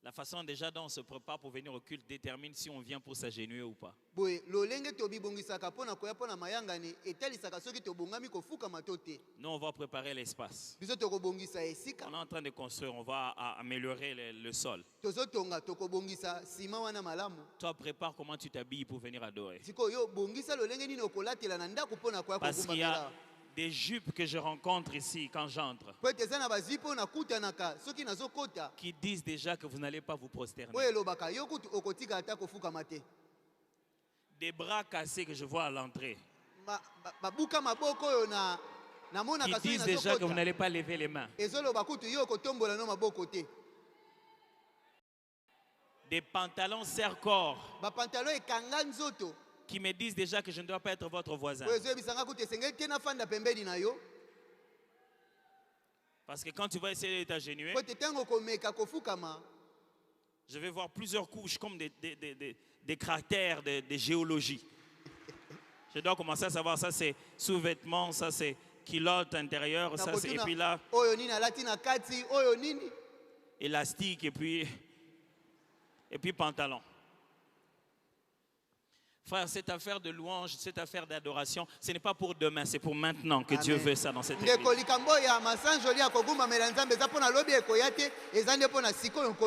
[SPEAKER 2] La façon déjà dont on se prépare pour venir au culte détermine si on vient pour s'agenouiller ou pas. Nous, on va préparer l'espace. On est en train de construire, on va améliorer le sol. Toi, prépare comment tu t'habilles pour venir adorer. Parce qu'il y a des jupes que je rencontre ici quand j'entre qui disent déjà que vous n'allez pas vous prosterner. Des bras cassés que je vois à l'entrée qui disent déjà que vous n'allez pas lever les mains. Des pantalons serre-corps qui me disent déjà que je ne dois pas être votre voisin. Parce que quand tu vas essayer de t'agenouiller, je vais voir plusieurs couches comme des cratères de géologie. Je dois commencer à savoir, ça c'est sous-vêtements, ça c'est culotte intérieure, ça c'est, et puis là, élastique et puis pantalon. Frère, cette affaire de louange, cette affaire d'adoration, ce n'est pas pour demain, c'est pour maintenant que Dieu veut ça dans cette église.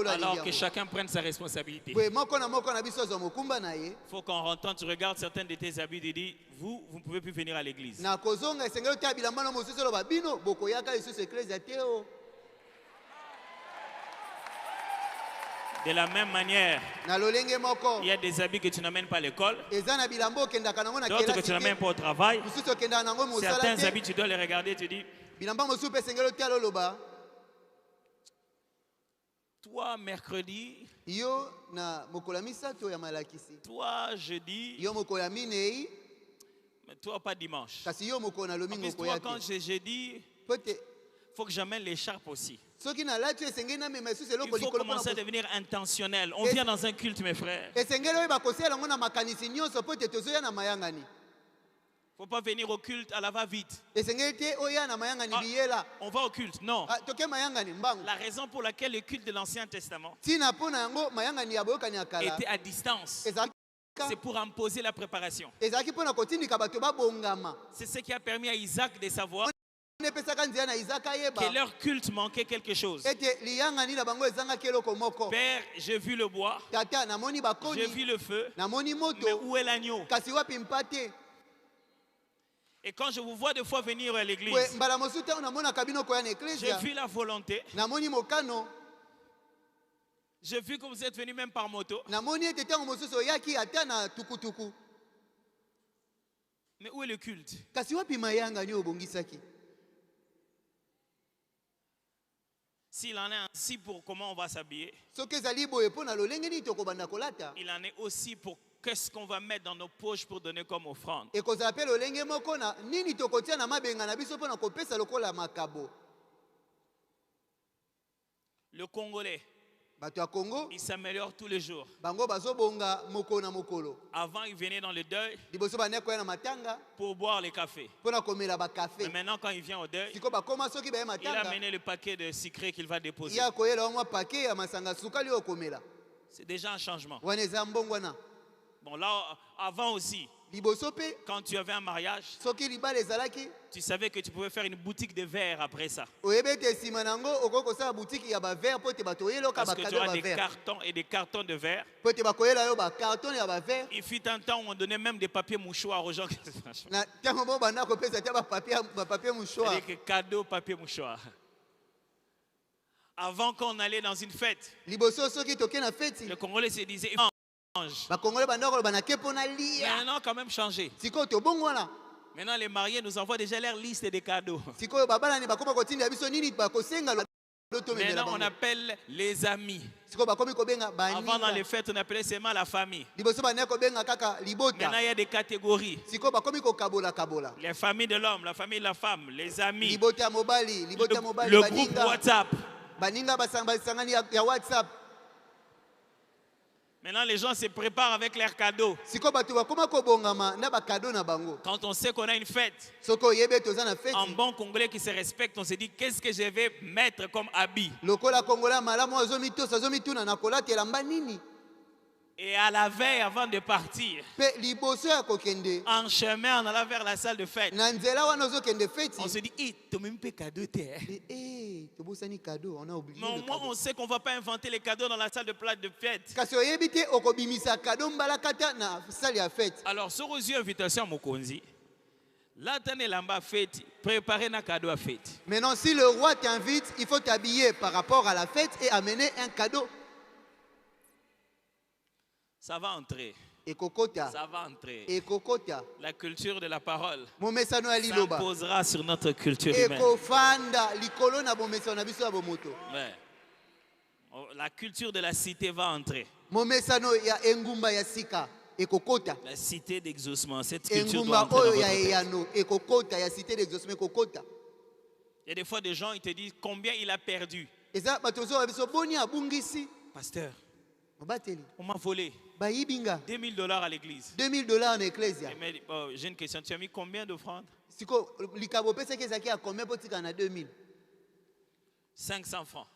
[SPEAKER 2] Alors que chacun prenne sa responsabilité. Il faut qu'en rentrant, tu regardes certains de tes habits et dis, vous ne pouvez plus venir à l'église. De la même manière, il y a des habits que tu n'amènes pas à l'école, d'autres que tu n'amènes pas au travail. Certains habits, tu dois les regarder et tu dis, toi mercredi, toi jeudi, mais toi pas dimanche. En plus, toi quand j'ai jeudi, il faut que j'amène l'écharpe aussi. Il faut commencer à devenir intentionnel. On vient dans un culte, mes frères. Il ne faut pas venir au culte à la va-vite. On va au culte, non. La raison pour laquelle le culte de l'Ancien Testament était à distance, c'est pour imposer la préparation. C'est ce qui a permis à Isaac de savoir que leur culte manquait quelque chose. Père, j'ai vu le bois, j'ai vu le feu, mais où est l'agneau? Et quand je vous vois des fois venir à l'église, j'ai vu la volonté. J'ai vu que vous êtes venus même par moto. Mais où est le culte? S'il en est ainsi pour comment on va s'habiller, il en est aussi pour qu'est-ce qu'on va mettre dans nos poches pour donner comme offrande. Le Congolais, il s'améliore tous les jours. Avant, il venait dans le deuil pour boire le café. Mais maintenant, quand il vient au deuil, il a amené le paquet de sucré qu'il va déposer. C'est déjà un changement. Bon, là, avant aussi, quand tu avais un mariage, tu savais que tu pouvais faire une boutique de verre après ça. Parce que tu auras des cartons et des cartons de verre. Il fut un temps où on donnait même des papiers mouchoirs aux gens. C'est-à-dire que cadeau, papier mouchoir. Avant qu'on allait dans une fête, le Congolais se disait, il mange. Maintenant, quand même changé. Maintenant, les mariés nous envoient déjà leur liste des cadeaux. Maintenant, on appelle les amis. Avant, dans les fêtes, on appelait seulement la famille. Maintenant, il y a des catégories. Les familles de l'homme, la famille de la femme, les amis, le groupe WhatsApp. Maintenant, les gens se préparent avec leurs cadeaux. Quand on sait qu'on a une fête, en bon Congolais qui se respecte, on se dit qu'est-ce que je vais mettre comme habit. Et à la veille, avant de partir, en chemin, en allant vers la salle de fête, on se dit, tu n'as même pas cadeau. Mais au moins, on sait qu'on ne va pas inventer les cadeaux dans la salle de fête. Alors, sur aux yeux invitation à Mokonzi, là, tu as lamba fête, préparer un cadeau à fête.
[SPEAKER 3] Maintenant, si le roi t'invite, il faut t'habiller par rapport à la fête et amener un cadeau.
[SPEAKER 2] Ça va entrer. Ça va entrer. La culture de la parole s'imposera sur notre culture humaine. Mais, la culture de la cité va entrer.
[SPEAKER 3] ekokota
[SPEAKER 2] La cité d'exaucement, cette sculpture
[SPEAKER 3] engumba
[SPEAKER 2] doit entrer dans
[SPEAKER 3] oyo
[SPEAKER 2] votre
[SPEAKER 3] ya
[SPEAKER 2] tête.
[SPEAKER 3] eyano ekokota ya cité d'exaucement ekokota.
[SPEAKER 2] Il y a des fois des gens, ils te disent combien il a perdu.
[SPEAKER 3] Eza bato ozoyoka biso boni abungisi
[SPEAKER 2] Pasteur,
[SPEAKER 3] mobateli
[SPEAKER 2] on m'a volé
[SPEAKER 3] bayibinga
[SPEAKER 2] $2000 à l'église.
[SPEAKER 3] $2000 na ecclesia.
[SPEAKER 2] J'ai une question, tu as mis combien d'offrandes?
[SPEAKER 3] Siko likabo opesaki ezalaki ya combien mpo tika na 2000
[SPEAKER 2] 500 francs.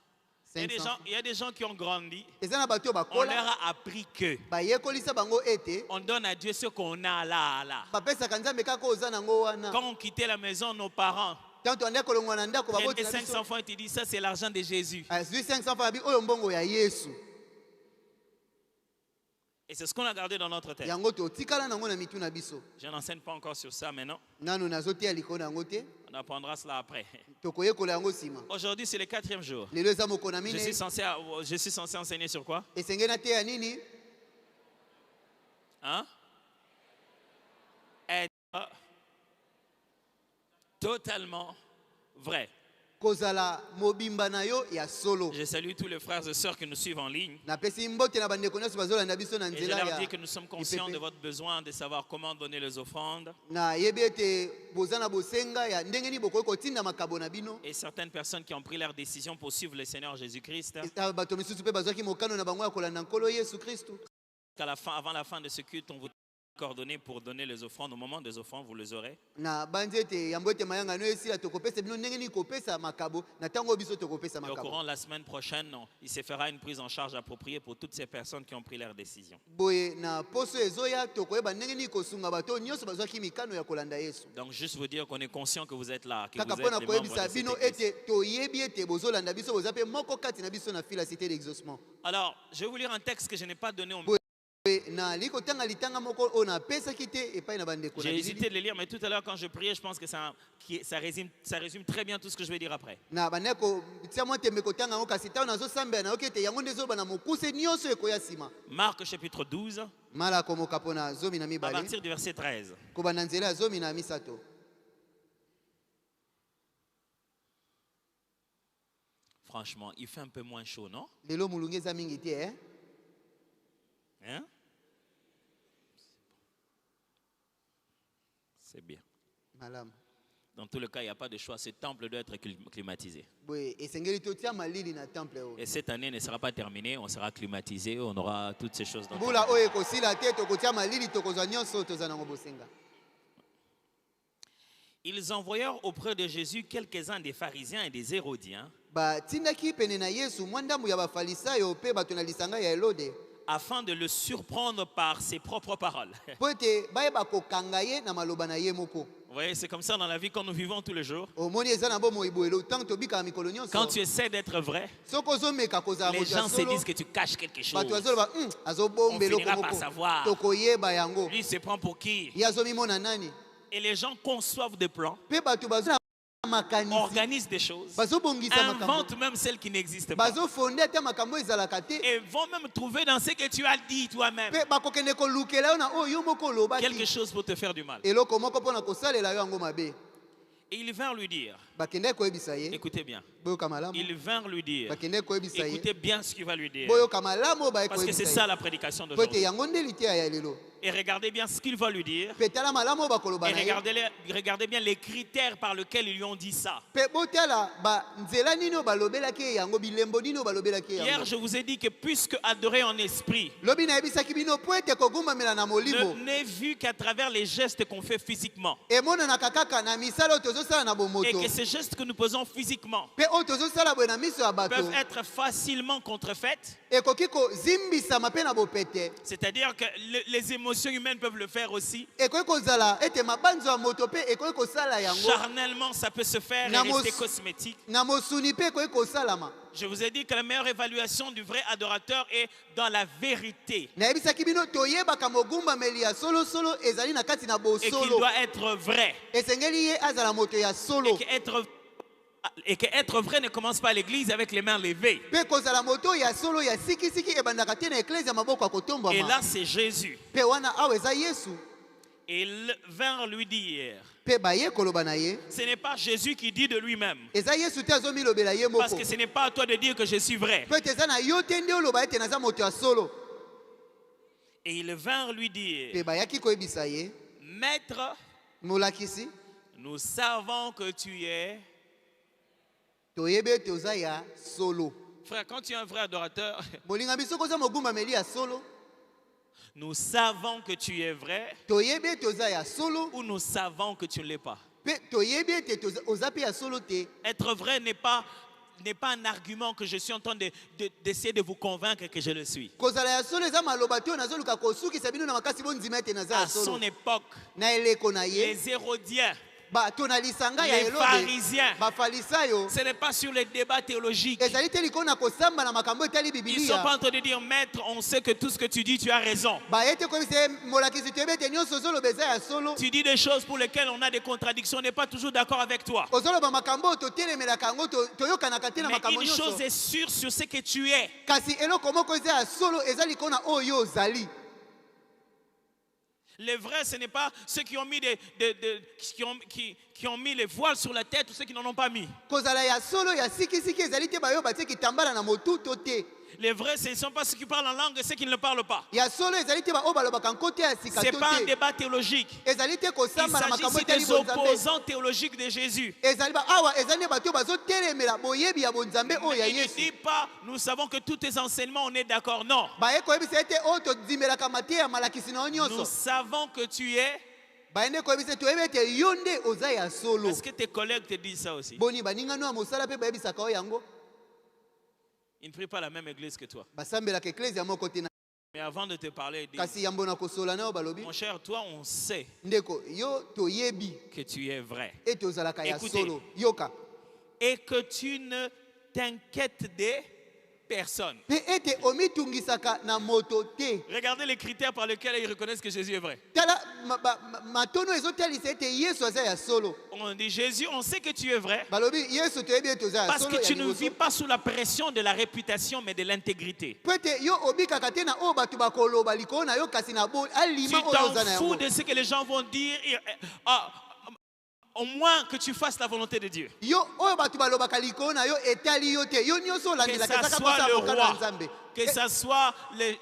[SPEAKER 3] 500.
[SPEAKER 2] Il y a des gens qui ont grandi.
[SPEAKER 3] Eza na bato oyo
[SPEAKER 2] On
[SPEAKER 3] bakola
[SPEAKER 2] leur a appris que
[SPEAKER 3] bayekolisa bango ete
[SPEAKER 2] on donne à Dieu ce qu'on a là.
[SPEAKER 3] bapesaka nzambe kaka oza nango wana.
[SPEAKER 2] Quand on quittait la maison, nos parents
[SPEAKER 3] Tanto ande kolongwa na ndako
[SPEAKER 2] prenaient
[SPEAKER 3] baboti na
[SPEAKER 2] 500
[SPEAKER 3] biso
[SPEAKER 2] francs et te disent ça c'est l'argent de Jésus.
[SPEAKER 3] azwi 500 francs abi oyo mbongo ya Yesu.
[SPEAKER 2] Et c'est ce qu'on a gardé dans notre tête.
[SPEAKER 3] Yango totikala nango na mitu na biso.
[SPEAKER 2] Je n'enseigne pas encore sur ça maintenant.
[SPEAKER 3] Nanu nazotia likolo nango te.
[SPEAKER 2] On apprendra cela après.
[SPEAKER 3] Tokoyekola yango sima.
[SPEAKER 2] Aujourd'hui, c'est le 4e jour.
[SPEAKER 3] Lelo eza mokona
[SPEAKER 2] Je suis censé enseigner sur quoi?
[SPEAKER 3] esengeli nateya nini?
[SPEAKER 2] Hein? Être totalement vrai.
[SPEAKER 3] Kozala mobimba na yo ya solo.
[SPEAKER 2] Je salue tous les frères et sœurs qui nous suivent en ligne.
[SPEAKER 3] Napesi mbote na bandeko nyonso bazolanda biso na
[SPEAKER 2] Et je
[SPEAKER 3] nzela
[SPEAKER 2] leur
[SPEAKER 3] ya
[SPEAKER 2] dis que nous sommes conscients
[SPEAKER 3] IPP.
[SPEAKER 2] de votre besoin de savoir comment donner les offrandes.
[SPEAKER 3] Na yebi ete boza na bosenga ya ndenge nini bokoki kotinda makabo na bino.
[SPEAKER 2] Et certaines personnes qui ont pris leur décision pour suivre le Seigneur Jésus-Christ.
[SPEAKER 3] Bato misusu mpe bazwaki mokano na bango ya kolanda nkolo Yesu Kristu.
[SPEAKER 2] Avant la fin de ce culte, on vous coordonner pour donner les offrandes. Au moment des offrandes, vous les aurez.
[SPEAKER 3] Na bandi ete yambo ete mayanga no esila tokopesa bino ndenge nini kopesa makabo na tango biso tokopesa
[SPEAKER 2] Et au
[SPEAKER 3] makabo.
[SPEAKER 2] courant de la semaine prochaine, il se fera une prise en charge appropriée pour toutes ces personnes qui ont pris leur décision.
[SPEAKER 3] Boye na poso ezoya tokoyeba ndenge nini kosunga bato nyonso bazwaki mikano ya kolanda Yesu.
[SPEAKER 2] Donc juste vous dire qu'on est conscient que vous êtes là, que
[SPEAKER 3] Kaka
[SPEAKER 2] vous
[SPEAKER 3] pona
[SPEAKER 2] êtes les membres de
[SPEAKER 3] koyebisa
[SPEAKER 2] cette
[SPEAKER 3] bino
[SPEAKER 2] église.
[SPEAKER 3] ete toyebi ete bozolanda biso boza pe moko kati na biso na fila cité d'exaucement.
[SPEAKER 2] Alors, je vais vous lire un texte que je n'ai pas donné au
[SPEAKER 3] Na liko tanga litanga moko ona pesa kite epai na bandeko na
[SPEAKER 2] J'ai
[SPEAKER 3] bilili.
[SPEAKER 2] hésité de le lire, mais tout à l'heure quand je priais, je pense que ça résume très bien tout ce que je vais dire après.
[SPEAKER 3] Na bandeko tia mo tembe kotanga ngo kasi tawo nazo sambela na okete yango ndezo bana mokuse nyonso ekoya sima.
[SPEAKER 2] Marc chapitre 12,
[SPEAKER 3] Mala komoka pona zomi na
[SPEAKER 2] à
[SPEAKER 3] mibale.
[SPEAKER 2] partir du verset 13.
[SPEAKER 3] Ko bana nzela zomi na misato.
[SPEAKER 2] Franchement, il fait un peu moins chaud, non?
[SPEAKER 3] Lelo mulunge za mingi te eh?
[SPEAKER 2] Hein? C'est bien.
[SPEAKER 3] Malam.
[SPEAKER 2] Dans tous les cas, il n'y a pas de choix. Ce temple doit être climatisé.
[SPEAKER 3] Boye esengeli totia malili na temple o.
[SPEAKER 2] Et cette année ne sera pas terminée. On sera climatisé. On aura toutes ces choses. Dans
[SPEAKER 3] Mbula oyo ekosila te tokotia malili tokozwa nyonso toza nango bosenga.
[SPEAKER 2] Ils envoyèrent auprès de Jésus quelques-uns des pharisiens et des hérodiens
[SPEAKER 3] Ba tindaki pene na Yesu mwandambu ya bafarisayo pe bato na lisanga ya Herode.
[SPEAKER 2] afin de le surprendre par ses propres paroles.
[SPEAKER 3] Po ete bayeba kokanga ye na maloba na ye moko.
[SPEAKER 2] Vous voyez, c'est comme ça dans la vie quand nous vivons tous les jours.
[SPEAKER 3] Omoni eza na bomo iboelo tant tobika mikolo nyonso.
[SPEAKER 2] Quand tu essaies d'être vrai,
[SPEAKER 3] Soko ozomeka kozala
[SPEAKER 2] les
[SPEAKER 3] moto
[SPEAKER 2] gens
[SPEAKER 3] ya
[SPEAKER 2] se
[SPEAKER 3] solo.
[SPEAKER 2] disent que tu caches quelque chose.
[SPEAKER 3] Bato azoloba azobombela
[SPEAKER 2] On finira par
[SPEAKER 3] moko.
[SPEAKER 2] savoir.
[SPEAKER 3] Tokoyeba yango.
[SPEAKER 2] Lui, il se prend pour qui?
[SPEAKER 3] Ye azomimona nani?
[SPEAKER 2] Et les gens conçoivent des plans,
[SPEAKER 3] Pe bato bazo makanisi.
[SPEAKER 2] organisent des choses,
[SPEAKER 3] Bazobongisa makambo.
[SPEAKER 2] inventent même celles qui n'existent pas.
[SPEAKER 3] Bazofonde ata makambo ezalaka te.
[SPEAKER 2] Et vont même trouver dans ce que tu as dit toi-même
[SPEAKER 3] Pe bakokende kolukela yo na oyo yo moko olobaki.
[SPEAKER 2] quelque chose pour te faire du mal.
[SPEAKER 3] Eloko moko mpona kosalela yo yango mabe.
[SPEAKER 2] Et ils vinrent lui dire,
[SPEAKER 3] Bakende koyebisa ye.
[SPEAKER 2] écoutez bien,
[SPEAKER 3] Boyoka malamu.
[SPEAKER 2] ils vinrent lui dire,
[SPEAKER 3] Bakende koyebisa ye.
[SPEAKER 2] écoutez bien ce qu'il va lui dire.
[SPEAKER 3] Boyoka malamu ba
[SPEAKER 2] Parce que c'est
[SPEAKER 3] koyebisa
[SPEAKER 2] ça
[SPEAKER 3] ye.
[SPEAKER 2] la prédication
[SPEAKER 3] Po ete
[SPEAKER 2] d'aujourd'hui.
[SPEAKER 3] yango nde litia ya lelo.
[SPEAKER 2] Et regardez bien ce qu'il va lui dire.
[SPEAKER 3] Pe tala malamu bakoloba
[SPEAKER 2] Et
[SPEAKER 3] na ye.
[SPEAKER 2] regardez bien les critères par lesquels ils lui ont dit ça.
[SPEAKER 3] Pe botala ba nzela nino balobelaki ye yango bilembo nino balobelaki ye
[SPEAKER 2] Hier,
[SPEAKER 3] yango.
[SPEAKER 2] je vous ai dit que puisque adorer en esprit
[SPEAKER 3] Lobi na yebisaki bino po ete kogumbamela na molimo.
[SPEAKER 2] n'est vu qu'à travers les gestes qu'on fait physiquement.
[SPEAKER 3] Emonanaka kaka na misala oyo tozosala na
[SPEAKER 2] Et
[SPEAKER 3] bomoto.
[SPEAKER 2] que ces gestes que nous posons physiquement
[SPEAKER 3] Pe oyo tozosala boye na miso ya bato.
[SPEAKER 2] peuvent être facilement contrefaits.
[SPEAKER 3] Ekoki kozimbisama pe na bopete.
[SPEAKER 2] C'est-à-dire que les émotions humaines peuvent le faire aussi.
[SPEAKER 3] Ekoki kozala ete mabanzo ya moto pe ekoki kosala yango.
[SPEAKER 2] Charnellement, ça peut se faire et
[SPEAKER 3] Namos-
[SPEAKER 2] rester cosmétique.
[SPEAKER 3] Na mosuni pe ekoki kosalama.
[SPEAKER 2] Je vous ai dit que la meilleure évaluation du vrai adorateur est dans la vérité.
[SPEAKER 3] Nayebisaki bino toyebaka mogumbameli ya solosolo ezali na kati na
[SPEAKER 2] Et qu'il
[SPEAKER 3] bosolo.
[SPEAKER 2] doit être vrai.
[SPEAKER 3] Esengeli ye azala moto ya solo.
[SPEAKER 2] Et que être vrai ne commence pas à l'église avec les mains levées.
[SPEAKER 3] Pe kozala moto ya solo ya sikisiki ebandaka te na eklezia maboko ya
[SPEAKER 2] Et
[SPEAKER 3] kotombwama.
[SPEAKER 2] là, c'est Jésus.
[SPEAKER 3] Pe wana awa eza Yesu.
[SPEAKER 2] Et ils vinrent lui dire,
[SPEAKER 3] Pe baye koloba na ye.
[SPEAKER 2] ce n'est pas Jésus qui dit de lui-même.
[SPEAKER 3] Eza Yesu te azomilobela ye
[SPEAKER 2] Parce
[SPEAKER 3] moko.
[SPEAKER 2] que ce n'est pas à toi de dire que je suis vrai.
[SPEAKER 3] Pe ete eza na yo te nde oloba ete naza moto ya solo.
[SPEAKER 2] Et ils vinrent lui dire,
[SPEAKER 3] Pe bayaki koyebisa ye,
[SPEAKER 2] Maître,
[SPEAKER 3] molakisi,
[SPEAKER 2] nous savons que tu es.
[SPEAKER 3] toyebe toza ya solo.
[SPEAKER 2] Frère, quand tu es un vrai adorateur,
[SPEAKER 3] Bolinga biso koza mogumbameli ya solo,
[SPEAKER 2] nous savons que tu es vrai
[SPEAKER 3] toyebe toza ya solo,
[SPEAKER 2] ou nous savons que tu ne l'es pas.
[SPEAKER 3] pe toyebi ete oza pe ya solo te.
[SPEAKER 2] Être vrai n'est pas un argument que je suis en train d'essayer de vous convaincre que je le suis.
[SPEAKER 3] Kozala ya solo eza maloba te oyo nazoluka kosukisa bino na makasi bondima ete naza ya
[SPEAKER 2] À son
[SPEAKER 3] solo.
[SPEAKER 2] époque,
[SPEAKER 3] Na eleko na ye,
[SPEAKER 2] les Hérodiens,
[SPEAKER 3] bato na lisanga ya
[SPEAKER 2] les
[SPEAKER 3] Elode,
[SPEAKER 2] pharisiens,
[SPEAKER 3] bafarisayo,
[SPEAKER 2] ce n'est pas sur les débats théologiques.
[SPEAKER 3] ezali te likolo na kosamba na makambo etali
[SPEAKER 2] Ils ne sont
[SPEAKER 3] Bibilia.
[SPEAKER 2] pas en train de dire, Maître, on sait que tout ce que tu dis, tu as raison.
[SPEAKER 3] Bayete koyebisa ye, molakisi toyebi ete nyonso ozoloba eza ya solo.
[SPEAKER 2] Tu dis des choses pour lesquelles on a des contradictions, on n'est pas toujours d'accord avec toi.
[SPEAKER 3] Ozoloba makambo oyo totelemelaka yango toyokanaka te na
[SPEAKER 2] Mais
[SPEAKER 3] makambo
[SPEAKER 2] une chose
[SPEAKER 3] nyonso.
[SPEAKER 2] est sûre sur ce que tu es.
[SPEAKER 3] Kasi eloko moko eza ya solo eza likolo na oyo yo ozali.
[SPEAKER 2] Les vrais, ce n'est pas ceux qui ont mis, qui ont mis les voiles sur la tête ou ceux qui n'en ont pas mis.
[SPEAKER 3] Kozala ya solo ya sikisiki ezali te bayo batie kitambala na motu to te.
[SPEAKER 2] Les vrais, ce ne sont pas ceux qui parlent en langue et ceux qui ne le parlent pas.
[SPEAKER 3] Ya solo ezali te baoyo balobaka nkote ya sika
[SPEAKER 2] Ce n'est
[SPEAKER 3] to
[SPEAKER 2] pas un
[SPEAKER 3] te.
[SPEAKER 2] débat théologique.
[SPEAKER 3] Ezali te
[SPEAKER 2] Il
[SPEAKER 3] kosamba na
[SPEAKER 2] s'agit
[SPEAKER 3] makambo
[SPEAKER 2] ici
[SPEAKER 3] etali
[SPEAKER 2] des
[SPEAKER 3] bonzambe.
[SPEAKER 2] opposants théologiques de Jésus.
[SPEAKER 3] Ezali ba awa ezali ne bato bazotelemela boyebi ya bonzambe oyo ya
[SPEAKER 2] Il ne
[SPEAKER 3] Yesu.
[SPEAKER 2] dit pas, nous savons que tous tes enseignements, on est d'accord. Non.
[SPEAKER 3] Baye koyebisa ete oyo todimelaka mate ya malakisi na yo
[SPEAKER 2] Nous
[SPEAKER 3] nyonso.
[SPEAKER 2] savons que tu es.
[SPEAKER 3] Bayende koyebisa toyebi ete yo nde oza ya solo.
[SPEAKER 2] Est-ce que tes collègues te disent ça aussi?
[SPEAKER 3] Boni baningano ya mosala mpe bayebisaka oyo yango.
[SPEAKER 2] Ils ne prient pas la même église que toi.
[SPEAKER 3] Basambelaka eklezia moko te na.
[SPEAKER 2] Mais avant de te parler, ils disent,
[SPEAKER 3] Kasi yambo na kosola na yo balobi.
[SPEAKER 2] mon cher, toi, on sait
[SPEAKER 3] Ndeko yo toyebi
[SPEAKER 2] que tu es vrai.
[SPEAKER 3] ete ozalaka ya
[SPEAKER 2] Écoutez.
[SPEAKER 3] solo. Yoka.
[SPEAKER 2] Et que tu ne t'inquiètes des personnes.
[SPEAKER 3] Pe ete omitungisaka na moto te.
[SPEAKER 2] Regardez les critères par lesquels ils reconnaissent que Jésus est vrai.
[SPEAKER 3] Tala matono ezotalisa ete Yesu aza ya solo.
[SPEAKER 2] On dit, Jésus, on sait que tu es vrai
[SPEAKER 3] Balobi Yesu toyebi ete oza ya
[SPEAKER 2] parce
[SPEAKER 3] solo
[SPEAKER 2] que
[SPEAKER 3] ya
[SPEAKER 2] tu ne
[SPEAKER 3] liboso.
[SPEAKER 2] vis pas sous la pression de la réputation, mais de l'intégrité.
[SPEAKER 3] Po ete yo obikaka te na oyo bato bakoloba likolo na yo kasi na bo
[SPEAKER 2] Tu
[SPEAKER 3] alima oyo oza na
[SPEAKER 2] t'en fous
[SPEAKER 3] yango.
[SPEAKER 2] de ce que les gens vont dire. Au moins que tu fasses la volonté de Dieu.
[SPEAKER 3] Yo oyo bato balobaka likolo na yo etali yo te. Yo nyonso
[SPEAKER 2] Que
[SPEAKER 3] olandelaka
[SPEAKER 2] ça
[SPEAKER 3] ezaka
[SPEAKER 2] soit
[SPEAKER 3] mposa
[SPEAKER 2] le
[SPEAKER 3] mokano
[SPEAKER 2] roi,
[SPEAKER 3] ya Nzambe.
[SPEAKER 2] que ça soit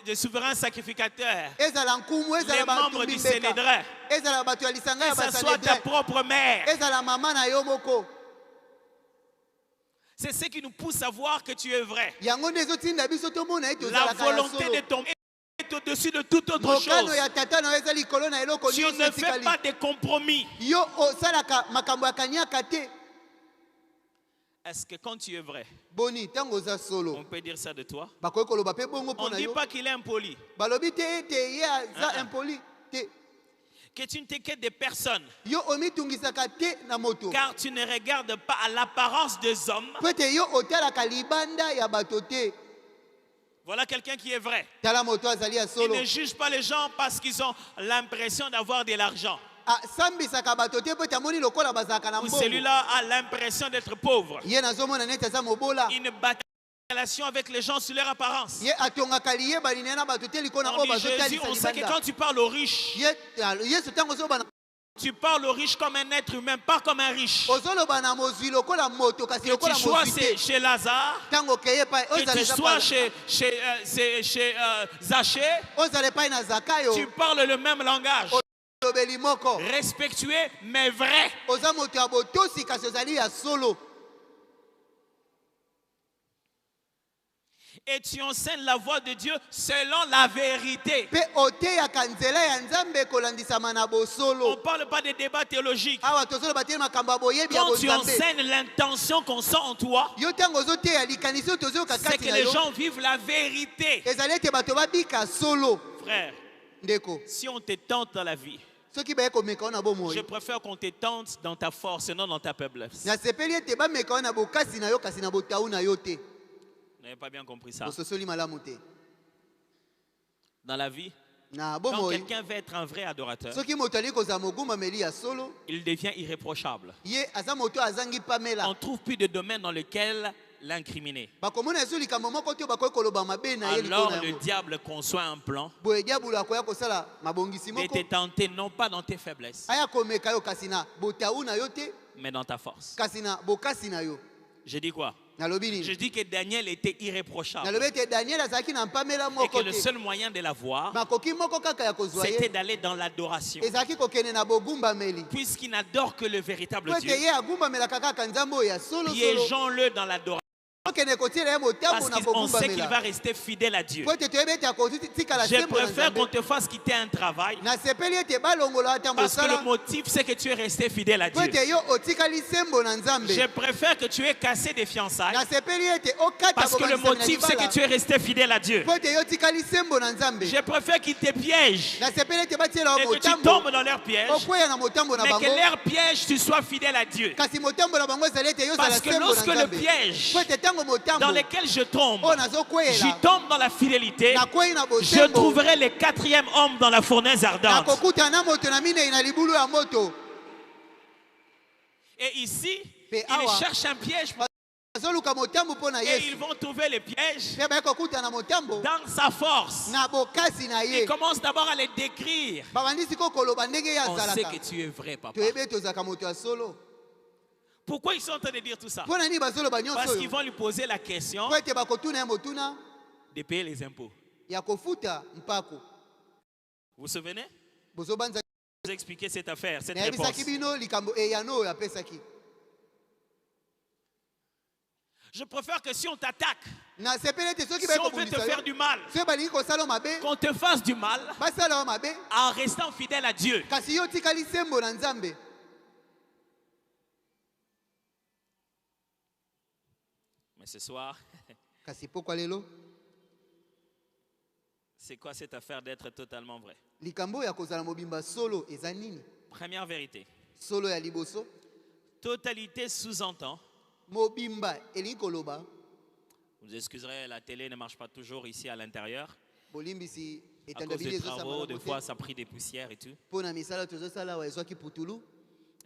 [SPEAKER 2] les souverains sacrificateurs,
[SPEAKER 3] Ezala nkumu,
[SPEAKER 2] les
[SPEAKER 3] ezala bato
[SPEAKER 2] membres du
[SPEAKER 3] bimbeka.
[SPEAKER 2] Sénédrin,
[SPEAKER 3] Ezala bato ya lisanga ya
[SPEAKER 2] que ça soit ta
[SPEAKER 3] basanedrin.
[SPEAKER 2] propre mère.
[SPEAKER 3] Ezala mama na yo moko.
[SPEAKER 2] C'est ce qui nous pousse à voir que tu es vrai.
[SPEAKER 3] Yango nde ezotinda biso tomona ete
[SPEAKER 2] La
[SPEAKER 3] ozalaka ya
[SPEAKER 2] volonté
[SPEAKER 3] solo.
[SPEAKER 2] de ton est au-dessus de toute autre
[SPEAKER 3] Mokano
[SPEAKER 2] chose.
[SPEAKER 3] ya tata na yo eza likolo na eloko
[SPEAKER 2] Tu
[SPEAKER 3] nyonso
[SPEAKER 2] ne fais
[SPEAKER 3] etikali.
[SPEAKER 2] pas de compromis.
[SPEAKER 3] Yo osalaka makambo ya kaniaka te.
[SPEAKER 2] Est-ce que quand tu es vrai,
[SPEAKER 3] Boni ntango oza
[SPEAKER 2] on
[SPEAKER 3] solo
[SPEAKER 2] peut dire ça de toi?
[SPEAKER 3] bakoki koloba mpe bongo
[SPEAKER 2] On
[SPEAKER 3] mpo
[SPEAKER 2] ne
[SPEAKER 3] na
[SPEAKER 2] dit
[SPEAKER 3] yo.
[SPEAKER 2] pas qu'il est impoli,
[SPEAKER 3] Balobi te ete ye aza impoli te.
[SPEAKER 2] que tu ne t'inquiètes des personnes,
[SPEAKER 3] Yo omitungisaka te na moto.
[SPEAKER 2] car tu ne regardes pas à l'apparence des hommes.
[SPEAKER 3] Po ete yo otalaka libanda ya bato te.
[SPEAKER 2] Voilà quelqu'un qui est vrai.
[SPEAKER 3] Tala moto azali ya
[SPEAKER 2] Il
[SPEAKER 3] solo.
[SPEAKER 2] ne juge pas les gens parce qu'ils ont l'impression d'avoir de l'argent.
[SPEAKER 3] Asambisaka bato te po ete amoni lokola bazalaka na
[SPEAKER 2] Ou
[SPEAKER 3] mbongo.
[SPEAKER 2] celui-là a l'impression d'être pauvre.
[SPEAKER 3] Ye nazomona neti aza mobola.
[SPEAKER 2] Il ne bâtit pas de relation avec les gens sur leur apparence.
[SPEAKER 3] Ye atongaka liyebani na ye na bato te likolo na
[SPEAKER 2] On
[SPEAKER 3] oyo
[SPEAKER 2] dit Jésus,
[SPEAKER 3] bazotalisa
[SPEAKER 2] on sait que
[SPEAKER 3] libanda.
[SPEAKER 2] quand tu parles aux riches,
[SPEAKER 3] Yesu ntango ozoloba
[SPEAKER 2] tu parles aux riches comme un être humain, pas comme un riche.
[SPEAKER 3] ozoloba na mozwi lokola moto kasi
[SPEAKER 2] Que
[SPEAKER 3] lokola
[SPEAKER 2] tu sois
[SPEAKER 3] mozwi te.
[SPEAKER 2] chez Lazare,
[SPEAKER 3] Ntango okeye epai
[SPEAKER 2] que
[SPEAKER 3] ozala
[SPEAKER 2] tu
[SPEAKER 3] eza
[SPEAKER 2] sois
[SPEAKER 3] pala.
[SPEAKER 2] chez Zachée,
[SPEAKER 3] Ozala epai na Zakayo
[SPEAKER 2] tu parles le même langage.
[SPEAKER 3] olobeli moko.
[SPEAKER 2] Respectueux, mais vrai.
[SPEAKER 3] Oza moto ya botosi kasi ozali ya solo.
[SPEAKER 2] Et tu enseignes la voie de Dieu selon la vérité.
[SPEAKER 3] Pe oteyaka nzela ya Nzambe kolandisama na
[SPEAKER 2] On
[SPEAKER 3] bosolo.
[SPEAKER 2] ne parle pas de débat théologique.
[SPEAKER 3] Awa tozoloba te makambo ya boyebi ya
[SPEAKER 2] Quand tu
[SPEAKER 3] bonzambe.
[SPEAKER 2] enseignes l'intention qu'on sent en toi,
[SPEAKER 3] Yo ntango ozoteya likanisi oyo tozoyoka
[SPEAKER 2] c'est
[SPEAKER 3] kati
[SPEAKER 2] que
[SPEAKER 3] na
[SPEAKER 2] les
[SPEAKER 3] yo.
[SPEAKER 2] gens vivent la vérité.
[SPEAKER 3] Ezali ete bato babika solo.
[SPEAKER 2] Frère,
[SPEAKER 3] Ndeko
[SPEAKER 2] si on te tente dans la vie,
[SPEAKER 3] soki baye komeka o na
[SPEAKER 2] je
[SPEAKER 3] bomoi.
[SPEAKER 2] préfère qu'on te tente dans ta force et non dans ta faiblesse.
[SPEAKER 3] Nasepeli ete bameka o na bokasi na yo kasi na botau na yo te.
[SPEAKER 2] Vous n'avez pas bien compris ça.
[SPEAKER 3] Bososoli malamu te.
[SPEAKER 2] Dans la vie,
[SPEAKER 3] Na
[SPEAKER 2] quand
[SPEAKER 3] bomoi.
[SPEAKER 2] quelqu'un veut être un vrai adorateur,
[SPEAKER 3] Soki moto ali kozala mogumbameli ya solo,
[SPEAKER 2] il devient irréprochable.
[SPEAKER 3] ye aza moto azangi pamela.
[SPEAKER 2] On ne trouve plus de domaine dans lequel l'incriminer.
[SPEAKER 3] Bakomona yesu likambo moko te bakoki koloba mabe na ye likolo
[SPEAKER 2] Alors
[SPEAKER 3] na
[SPEAKER 2] le
[SPEAKER 3] yango.
[SPEAKER 2] diable conçoit un plan
[SPEAKER 3] Boye diabolo akoya kosala mabongisi
[SPEAKER 2] de
[SPEAKER 3] moko.
[SPEAKER 2] te tenter non pas dans tes faiblesses,
[SPEAKER 3] Aya komeka yo kasi na botau na yo te,
[SPEAKER 2] mais dans ta force.
[SPEAKER 3] kasi na bokasi na yo.
[SPEAKER 2] Je dis quoi?
[SPEAKER 3] nalobi
[SPEAKER 2] Je
[SPEAKER 3] nini
[SPEAKER 2] dis que Daniel était irréprochable.
[SPEAKER 3] nalobi ete Daniel azalaki na mpamela
[SPEAKER 2] Et que
[SPEAKER 3] moko
[SPEAKER 2] le
[SPEAKER 3] te
[SPEAKER 2] seul moyen de l'avoir,
[SPEAKER 3] makoki moko kaka ya kozwa
[SPEAKER 2] c'était
[SPEAKER 3] ye
[SPEAKER 2] d'aller dans l'adoration.
[SPEAKER 3] ezalaki kokende na bogumbameli
[SPEAKER 2] Puisqu'il n'adore que le véritable
[SPEAKER 3] po
[SPEAKER 2] Dieu,
[SPEAKER 3] ete ye agumbamelaka kaka nzambe oyo ya solosolo
[SPEAKER 2] piégeons-le dans l'adoration.
[SPEAKER 3] okende kotiela ye motambo
[SPEAKER 2] Parce
[SPEAKER 3] na
[SPEAKER 2] qu'on sait qu'il va
[SPEAKER 3] kogumbamela
[SPEAKER 2] rester fidèle à Dieu.
[SPEAKER 3] po ete toyebi ete akotikala
[SPEAKER 2] Je
[SPEAKER 3] sembo na
[SPEAKER 2] préfère qu'on
[SPEAKER 3] nzambe
[SPEAKER 2] te fasse quitter un travail
[SPEAKER 3] nasepeli ete balongola ata
[SPEAKER 2] parce que le
[SPEAKER 3] mosala
[SPEAKER 2] motif c'est que tu es resté fidèle à
[SPEAKER 3] po
[SPEAKER 2] Dieu.
[SPEAKER 3] ete yo otikali sembo na nzambe
[SPEAKER 2] Je préfère que tu aies cassé des fiançailles
[SPEAKER 3] nasepeli ete okata
[SPEAKER 2] parce que le
[SPEAKER 3] bobangisami na
[SPEAKER 2] motif c'est que
[SPEAKER 3] libala
[SPEAKER 2] tu es resté fidèle à Dieu.
[SPEAKER 3] po ete yo otikali sembo na nzambe
[SPEAKER 2] Je préfère qu'ils te piègent
[SPEAKER 3] nasepeli ete batiela
[SPEAKER 2] et
[SPEAKER 3] yo
[SPEAKER 2] que tu
[SPEAKER 3] motambo
[SPEAKER 2] tombes dans leur piège,
[SPEAKER 3] okweya na motambo na
[SPEAKER 2] mais que
[SPEAKER 3] bango
[SPEAKER 2] leur piège tu sois fidèle à Dieu.
[SPEAKER 3] kasi motambo na bango ezali ete yo ozala
[SPEAKER 2] Parce que
[SPEAKER 3] sembo na
[SPEAKER 2] lorsque le
[SPEAKER 3] nzambe
[SPEAKER 2] piège
[SPEAKER 3] po ete ntango
[SPEAKER 2] dans
[SPEAKER 3] motambo
[SPEAKER 2] lequel je tombe,
[SPEAKER 3] oyo
[SPEAKER 2] j'y
[SPEAKER 3] nazokweyela
[SPEAKER 2] tombe dans la fidélité,
[SPEAKER 3] nakweyi na
[SPEAKER 2] je
[SPEAKER 3] bosembo
[SPEAKER 2] trouverai le quatrième homme dans la fournaise ardente.
[SPEAKER 3] nakokutana na moto na minei na libulu ya moto
[SPEAKER 2] Et ici,
[SPEAKER 3] Pe
[SPEAKER 2] ils
[SPEAKER 3] awa.
[SPEAKER 2] cherchent un piège
[SPEAKER 3] azoluka motambo mpo na
[SPEAKER 2] et
[SPEAKER 3] yesu
[SPEAKER 2] ils vont trouver le piège
[SPEAKER 3] mpe bayaki kokutana motambo
[SPEAKER 2] dans sa force.
[SPEAKER 3] na bokasi na
[SPEAKER 2] Ils
[SPEAKER 3] ye
[SPEAKER 2] commencent d'abord à les décrire.
[SPEAKER 3] babandisi kokoloba ndenge ye
[SPEAKER 2] On sait
[SPEAKER 3] azalaka
[SPEAKER 2] que tu es vrai, papa.
[SPEAKER 3] toyebi ete ozalaka moto ya solo
[SPEAKER 2] Pourquoi ils sont en train de dire tout ça?
[SPEAKER 3] mpo na nini bazoloba nyonso
[SPEAKER 2] Parce qu'ils
[SPEAKER 3] oyo
[SPEAKER 2] vont lui poser la question
[SPEAKER 3] mpo ete bakotuna ye motuna
[SPEAKER 2] de payer les impôts.
[SPEAKER 3] ya kofuta mpako
[SPEAKER 2] Vous vous souvenez?
[SPEAKER 3] bozobanza
[SPEAKER 2] Je vous ai expliqué cette affaire, cette réponse.
[SPEAKER 3] nayebisaki bino likambo eyano oyo apesaki
[SPEAKER 2] Je préfère que si on t'attaque,
[SPEAKER 3] nasepeli ete soki
[SPEAKER 2] si on veut te faire du mal,
[SPEAKER 3] soki balingi kosala yo mabe
[SPEAKER 2] qu'on te fasse du mal
[SPEAKER 3] basala yo mabe
[SPEAKER 2] en restant fidèle à Dieu.
[SPEAKER 3] kasi yo otikali sembo na nzambe
[SPEAKER 2] Mais ce soir,
[SPEAKER 3] kasi pokwa lelo
[SPEAKER 2] c'est quoi cette affaire d'être totalement vrai?
[SPEAKER 3] likambo oyo ya kozala mobimba solo eza nini
[SPEAKER 2] Première vérité.
[SPEAKER 3] solo ya liboso
[SPEAKER 2] Totalité sous-entend.
[SPEAKER 3] mobimba elingi koloba
[SPEAKER 2] Vous excuserez, la télé ne marche pas toujours ici à l'intérieur.
[SPEAKER 3] bolimbisi
[SPEAKER 2] À cause
[SPEAKER 3] etandabili
[SPEAKER 2] des travaux,
[SPEAKER 3] ezosambala
[SPEAKER 2] des fois ça a pris des poussières et tout.
[SPEAKER 3] mpo na misala tozosala awa ezwaki putulu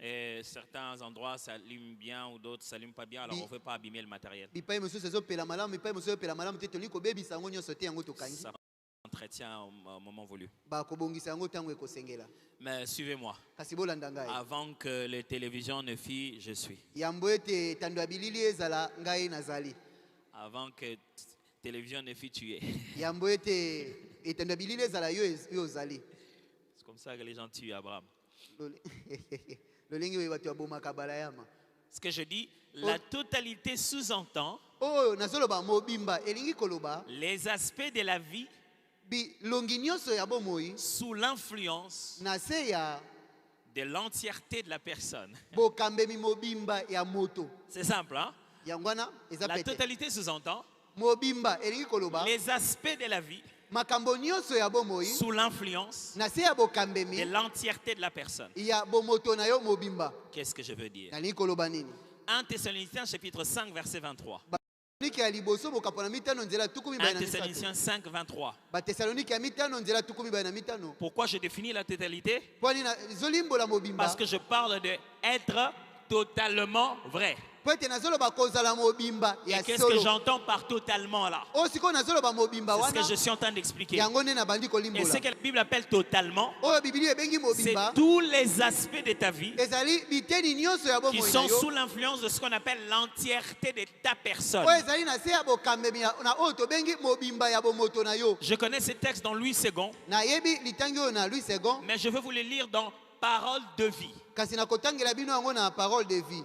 [SPEAKER 2] Et certains endroits s'allument bien ou d'autres s'allument pas bien, alors on ne veut pas abîmer le matériel.
[SPEAKER 3] bipai mosusu ezopela malamu bipai mosusu ezopela malamu te tolingi kobebisa yango nyonso te yango tokangi
[SPEAKER 2] Ça entretient au moment voulu.
[SPEAKER 3] bakobongisa yango ntango ekosengela
[SPEAKER 2] Mais suivez-moi.
[SPEAKER 3] kasi bolanda ngai
[SPEAKER 2] Avant que les télévisions ne fient, je suis.
[SPEAKER 3] yambo ete etando ya bilili ezala ngai nazali
[SPEAKER 2] Avant que télévision ne fût tuée.
[SPEAKER 3] yambo ete etando ya bilili ezala yo ozali
[SPEAKER 2] C'est comme ça que les gens tuent Abraham.
[SPEAKER 3] lolingi oyo bato babomaka balayama
[SPEAKER 2] Ce que je dis, la totalité sous-entend
[SPEAKER 3] oyo nazoloba mobimba elingi koloba
[SPEAKER 2] les aspects de la vie
[SPEAKER 3] bilongi nyonso ya bomoi
[SPEAKER 2] sous l'influence
[SPEAKER 3] na se ya
[SPEAKER 2] de l'entièreté de la personne.
[SPEAKER 3] bokambemi mobimba ya moto
[SPEAKER 2] C'est simple, hein?
[SPEAKER 3] yango wana eza
[SPEAKER 2] La
[SPEAKER 3] pete
[SPEAKER 2] totalité sous-entend
[SPEAKER 3] mobimba elingi koloba
[SPEAKER 2] les aspects de la vie
[SPEAKER 3] makambo nyonso ya bomoi
[SPEAKER 2] sous l'influence
[SPEAKER 3] na se ya
[SPEAKER 2] de
[SPEAKER 3] bokambemi
[SPEAKER 2] l'entièreté de la personne.
[SPEAKER 3] ya bomoto na yo mobimba
[SPEAKER 2] Qu'est-ce que je veux dire?
[SPEAKER 3] nalingi koloba nini
[SPEAKER 2] 1 Thessaloniciens chapitre 5 verset 23.
[SPEAKER 3] batesalonike ya liboso bokapo na mitano nzela tuku
[SPEAKER 2] 1
[SPEAKER 3] mibale na
[SPEAKER 2] Thessaloniciens
[SPEAKER 3] misato
[SPEAKER 2] 5 23.
[SPEAKER 3] batesalonike ya mitano nzela tuku mibale na mitano
[SPEAKER 2] Pourquoi je définis la totalité?
[SPEAKER 3] mpo nini ezolimbola mobimba
[SPEAKER 2] Parce que je parle de être totalement vrai.
[SPEAKER 3] mpo ete nazoloba kozala mobimba
[SPEAKER 2] Et
[SPEAKER 3] ya
[SPEAKER 2] qu'est-ce que
[SPEAKER 3] solo
[SPEAKER 2] j'entends par totalement là?
[SPEAKER 3] oyo sikoyo nazoloba mobimba
[SPEAKER 2] C'est ce que
[SPEAKER 3] wana
[SPEAKER 2] je suis en train d'expliquer.
[SPEAKER 3] yango nde nabandi
[SPEAKER 2] Et ce
[SPEAKER 3] kolimbola
[SPEAKER 2] que la Bible appelle totalement,
[SPEAKER 3] oyo bibili ebengi
[SPEAKER 2] c'est
[SPEAKER 3] mobimba
[SPEAKER 2] tous les aspects de ta vie
[SPEAKER 3] ezali biteni nyonso ya
[SPEAKER 2] qui
[SPEAKER 3] bomoi na
[SPEAKER 2] sont
[SPEAKER 3] yo
[SPEAKER 2] sous l'influence de ce qu'on appelle l'entièreté de ta personne.
[SPEAKER 3] oyo ezali na se ya bokambemi na oyo tobengi mobimba ya bomoto na yo
[SPEAKER 2] Je connais ces textes dans Louis II,
[SPEAKER 3] nayebi litangi oyo na louis second
[SPEAKER 2] mais je veux vous les lire dans Parole de vie.
[SPEAKER 3] kasi nakotangela bino yango na parole de vie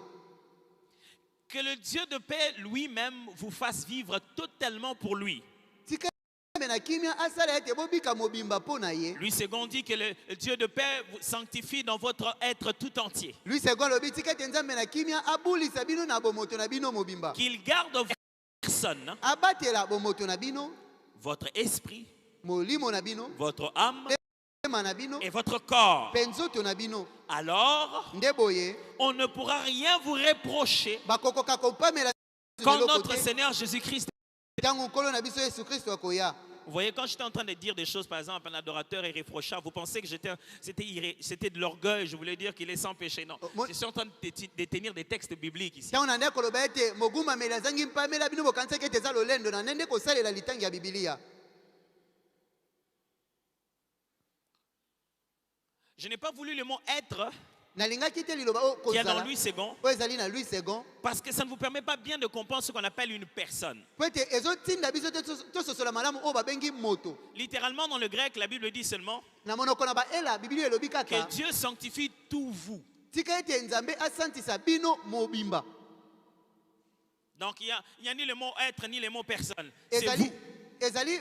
[SPEAKER 2] Que le Dieu de paix lui-même vous fasse vivre totalement pour lui.
[SPEAKER 3] tika nzambe na kimia asala ete bobika mobimba mpo na ye
[SPEAKER 2] Louis II dit que le Dieu de paix vous sanctifie dans votre être tout entier.
[SPEAKER 3] louis second alobi tika ete nzambe na kimia abulisa bino na bomoto na bino mobimba
[SPEAKER 2] Qu'il garde votre personne,
[SPEAKER 3] abatela bomoto na bino
[SPEAKER 2] votre esprit,
[SPEAKER 3] molimo na bino
[SPEAKER 2] votre âme
[SPEAKER 3] motema na bino
[SPEAKER 2] et votre corps.
[SPEAKER 3] mpe nzoto na bino
[SPEAKER 2] Alors,
[SPEAKER 3] nde boye
[SPEAKER 2] on ne pourra rien vous reprocher
[SPEAKER 3] bakokoka kopamela
[SPEAKER 2] quand
[SPEAKER 3] eloko
[SPEAKER 2] notre
[SPEAKER 3] te
[SPEAKER 2] Seigneur Jésus-Christ.
[SPEAKER 3] ntango nkolo na biso yesu kristo akoya
[SPEAKER 2] Vous voyez, quand j'étais en train de dire des choses, par exemple, un adorateur irréprochable, vous pensez que c'était de l'orgueil, je voulais dire qu'il est sans péché. Non,
[SPEAKER 3] moi-
[SPEAKER 2] je suis en train de tenir des textes bibliques ici.
[SPEAKER 3] ntango na nde koloba ete mogumbameli azangi mpamela bino bokanisaki ete eza lolendo na nde nde kosalela litangi ya bibilia
[SPEAKER 2] Je n'ai pas voulu le mot être
[SPEAKER 3] nalingaki te liloba o
[SPEAKER 2] qui est dans
[SPEAKER 3] kozala
[SPEAKER 2] Louis II,
[SPEAKER 3] o ezali na Louis II
[SPEAKER 2] parce que ça ne vous permet pas bien de comprendre ce qu'on appelle une personne.
[SPEAKER 3] po ete ezotinda biso te tososola malamu oyo babengi moto.
[SPEAKER 2] Littéralement, dans le grec, la Bible dit seulement
[SPEAKER 3] Na monoko na baela bibili elobi
[SPEAKER 2] que
[SPEAKER 3] kaka
[SPEAKER 2] Dieu sanctifie tout vous.
[SPEAKER 3] tika ete nzambe asantisa bino mobimba.
[SPEAKER 2] Donc il n'y a ni le mot être ni le mot personne. C'est
[SPEAKER 3] ezali
[SPEAKER 2] vous.
[SPEAKER 3] ezali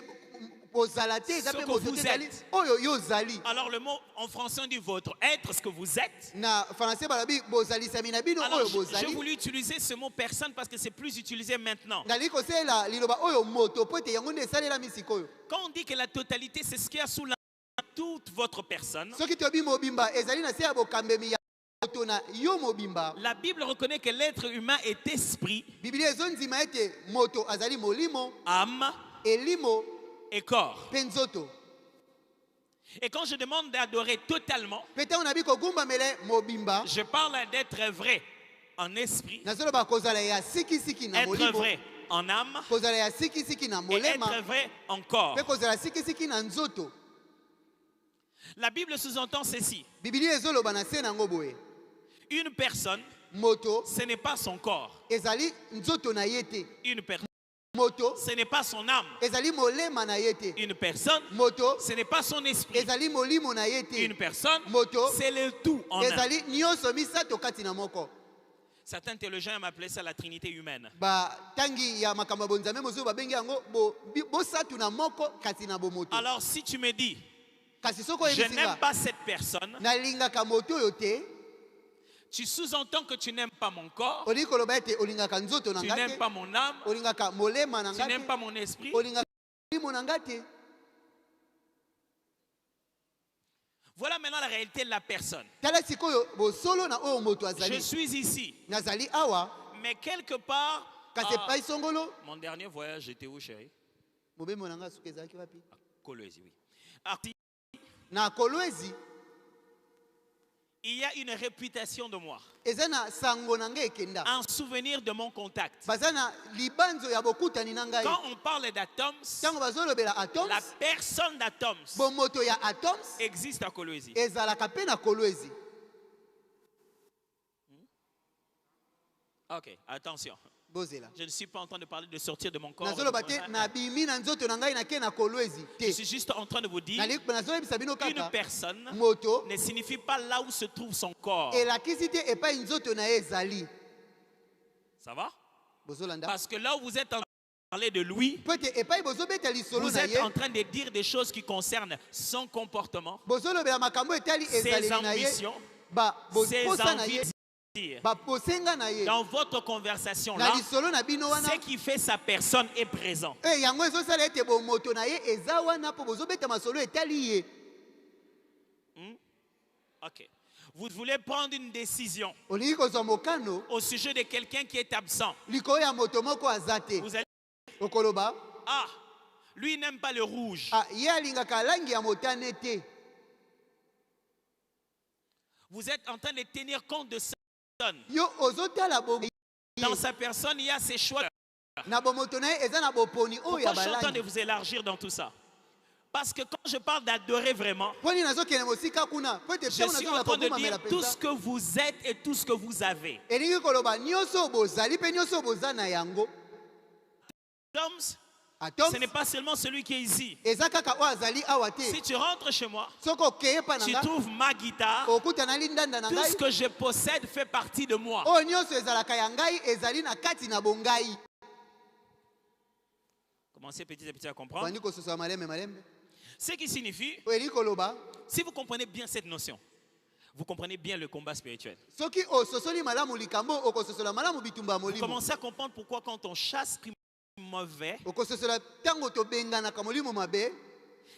[SPEAKER 3] kozala te eza
[SPEAKER 2] Ce
[SPEAKER 3] pe
[SPEAKER 2] que
[SPEAKER 3] moto
[SPEAKER 2] vous
[SPEAKER 3] te ezali
[SPEAKER 2] êtes.
[SPEAKER 3] oyo yo ozali.
[SPEAKER 2] Alors le mot en français on dit votre être, ce que vous êtes.
[SPEAKER 3] Na français balobi bozalisami na bino
[SPEAKER 2] Alors
[SPEAKER 3] oyo
[SPEAKER 2] j'ai
[SPEAKER 3] bozali.
[SPEAKER 2] voulu utiliser ce mot personne parce que c'est plus utilisé maintenant.
[SPEAKER 3] ngali kosalela liloba oyo moto po ete yango nde esalelami sikoyo.
[SPEAKER 2] Quand on dit que la totalité c'est ce qu'il y a sous la toute votre personne,
[SPEAKER 3] soki tobi mobimba ezali na se ya bokambemi ya moto na yo mobimba.
[SPEAKER 2] la Bible reconnaît que l'être humain est esprit,
[SPEAKER 3] bibili ezondima ete moto azali molimo
[SPEAKER 2] âme
[SPEAKER 3] elimo
[SPEAKER 2] et corps.
[SPEAKER 3] mpe nzoto.
[SPEAKER 2] Et quand je demande d'adorer totalement,
[SPEAKER 3] mpe ntango nabi kogumbamela mobimba
[SPEAKER 2] je parle d'être vrai en esprit,
[SPEAKER 3] nazoloba kozala ya sikisiki na
[SPEAKER 2] être
[SPEAKER 3] molimo,
[SPEAKER 2] vrai en âme
[SPEAKER 3] kozala ya sikisiki na
[SPEAKER 2] et
[SPEAKER 3] molema,
[SPEAKER 2] être vrai en corps.
[SPEAKER 3] mpe kozala sikisiki na nzoto.
[SPEAKER 2] La Bible sous-entend ceci.
[SPEAKER 3] bibili ezoloba na se nango boye
[SPEAKER 2] Une personne,
[SPEAKER 3] moto
[SPEAKER 2] ce n'est pas son corps.
[SPEAKER 3] ezali nzoto na ye te.
[SPEAKER 2] Une personne,
[SPEAKER 3] moto
[SPEAKER 2] ce n'est pas son âme.
[SPEAKER 3] ezali molema na ye te.
[SPEAKER 2] Une personne,
[SPEAKER 3] moto
[SPEAKER 2] ce n'est pas son esprit.
[SPEAKER 3] ezali molimo na ye te.
[SPEAKER 2] Une personne,
[SPEAKER 3] moto
[SPEAKER 2] c'est le tout en un.
[SPEAKER 3] ezali nyonso misato kati na moko.
[SPEAKER 2] Certains théologiens aiment appeler ça la trinité humaine.
[SPEAKER 3] Tangi ya makambo ya bonzambe mosusu babengi yango bosatu na moko kati na bomoto.
[SPEAKER 2] Alors si tu me dis,
[SPEAKER 3] kasi soko
[SPEAKER 2] je
[SPEAKER 3] yebisinga
[SPEAKER 2] n'aime pas cette personne,
[SPEAKER 3] nalingaka moto oyo te,
[SPEAKER 2] tu sous-entends que tu n'aimes pas mon corps,
[SPEAKER 3] olingi koloba ete olingaka nzoto na
[SPEAKER 2] tu
[SPEAKER 3] nga
[SPEAKER 2] n'aimes
[SPEAKER 3] te,
[SPEAKER 2] pas mon âme,
[SPEAKER 3] olingaka molema na
[SPEAKER 2] tu
[SPEAKER 3] nga
[SPEAKER 2] n'aimes
[SPEAKER 3] te,
[SPEAKER 2] pas mon esprit.
[SPEAKER 3] olingaka molimo na nga te.
[SPEAKER 2] Voilà maintenant la réalité de la personne.
[SPEAKER 3] Tala sikoyo bosolo na oyo moto
[SPEAKER 2] Je
[SPEAKER 3] azali.
[SPEAKER 2] suis ici,
[SPEAKER 3] Nazali awa
[SPEAKER 2] mais quelque part,
[SPEAKER 3] kasi epai songolo
[SPEAKER 2] mon dernier voyage, j'étais où, chérie?
[SPEAKER 3] mobembo na nga suki ezalaki wapi?
[SPEAKER 2] À Kolwezi, oui. Alors,
[SPEAKER 3] Na Kolwezi
[SPEAKER 2] il y a une réputation de moi,
[SPEAKER 3] eza na sango na nga ekenda.
[SPEAKER 2] un souvenir de mon contact.
[SPEAKER 3] Baza na libanzo ya bokutani na ngai.
[SPEAKER 2] Quand on parle d'atomes,
[SPEAKER 3] Tango bazolobela atoms,
[SPEAKER 2] la personne d'atomes
[SPEAKER 3] bo moto ya atoms
[SPEAKER 2] existe à Kolwezi.
[SPEAKER 3] ezalaka pe na Kolwezi.
[SPEAKER 2] Ok, attention.
[SPEAKER 3] Bozela.
[SPEAKER 2] Je ne suis pas en train de parler de sortir de mon corps.
[SPEAKER 3] Nazoloba te na bimi na nzoto na ngai na ke na Kolwezi
[SPEAKER 2] Je
[SPEAKER 3] te.
[SPEAKER 2] suis juste en train de vous dire
[SPEAKER 3] Nazolebisa bino
[SPEAKER 2] qu'une
[SPEAKER 3] kaka
[SPEAKER 2] personne
[SPEAKER 3] moto
[SPEAKER 2] ne signifie pas là où se trouve son corps.
[SPEAKER 3] elakisi te epai nzoto na ye ezali.
[SPEAKER 2] Ça va?
[SPEAKER 3] Bozolanda.
[SPEAKER 2] Parce que là où vous êtes en train de parler de lui,
[SPEAKER 3] Po ete epai bozobeta lisolo
[SPEAKER 2] vous
[SPEAKER 3] na
[SPEAKER 2] êtes
[SPEAKER 3] ye.
[SPEAKER 2] en train de dire des choses qui concernent son comportement,
[SPEAKER 3] Bozolobela makambo etali
[SPEAKER 2] ses
[SPEAKER 3] ezaleli na ye.
[SPEAKER 2] ambitions, ses
[SPEAKER 3] Posa na ye.
[SPEAKER 2] envies.
[SPEAKER 3] Posenga na ye.
[SPEAKER 2] Dans votre conversation
[SPEAKER 3] Na
[SPEAKER 2] là,
[SPEAKER 3] lisolo na bino wana.
[SPEAKER 2] ce qui fait sa personne est présent.
[SPEAKER 3] Yango ezosala ete bomoto na ye eza wana po bozobeta masolo etali ye.
[SPEAKER 2] Ok. Vous voulez prendre une décision
[SPEAKER 3] Olingi kozwa mokano
[SPEAKER 2] au sujet de quelqu'un qui est absent.
[SPEAKER 3] likolo ya moto moko aza te.
[SPEAKER 2] Vous allez
[SPEAKER 3] Okoloba
[SPEAKER 2] ah, lui n'aime pas le rouge.
[SPEAKER 3] ye alingaka langi ya motane te.
[SPEAKER 2] Vous êtes en train de tenir compte de ça.
[SPEAKER 3] Yo ozotala
[SPEAKER 2] Dans sa personne, il y a ses choix.
[SPEAKER 3] na bomoto na ye eza na boponi oyo ya
[SPEAKER 2] Pourquoi je suis en train de
[SPEAKER 3] balangi.
[SPEAKER 2] vous élargir dans tout ça? Parce que quand je parle d'adorer vraiment,
[SPEAKER 3] Poni nazokende mosika kuna po ete
[SPEAKER 2] je
[SPEAKER 3] ntango
[SPEAKER 2] suis
[SPEAKER 3] nazola
[SPEAKER 2] en train de
[SPEAKER 3] kogumamela
[SPEAKER 2] dire tout ce
[SPEAKER 3] mpenza
[SPEAKER 2] que vous êtes et tout ce que vous avez.
[SPEAKER 3] elingi koloba nyonso oyo bozali mpe nyonso oyo boza na yango.
[SPEAKER 2] Tom, ce
[SPEAKER 3] Atoms
[SPEAKER 2] n'est pas seulement celui qui est ici.
[SPEAKER 3] eza kaka oyo azali awa te.
[SPEAKER 2] Si tu rentres chez moi,
[SPEAKER 3] soki okeye pa na
[SPEAKER 2] tu
[SPEAKER 3] nga
[SPEAKER 2] trouves ma guitare,
[SPEAKER 3] okutana lindanda na
[SPEAKER 2] tout ce
[SPEAKER 3] ngai
[SPEAKER 2] que je possède fait partie de moi.
[SPEAKER 3] oyo nyonso ezalaka ya ngai ezali na kati na bongai.
[SPEAKER 2] Commencez petit à petit à comprendre.
[SPEAKER 3] bandi kososola malembe malembe
[SPEAKER 2] Ce qui signifie,
[SPEAKER 3] oyo elingi koloba
[SPEAKER 2] si vous comprenez bien cette notion, vous comprenez bien le combat spirituel.
[SPEAKER 3] soki ososoli malamu likambo okososola malamu bitumba ya
[SPEAKER 2] Vous
[SPEAKER 3] molimo.
[SPEAKER 2] commencez à comprendre pourquoi quand on chasse mauvais,
[SPEAKER 3] okososola ntango tobenganaka molimo mabe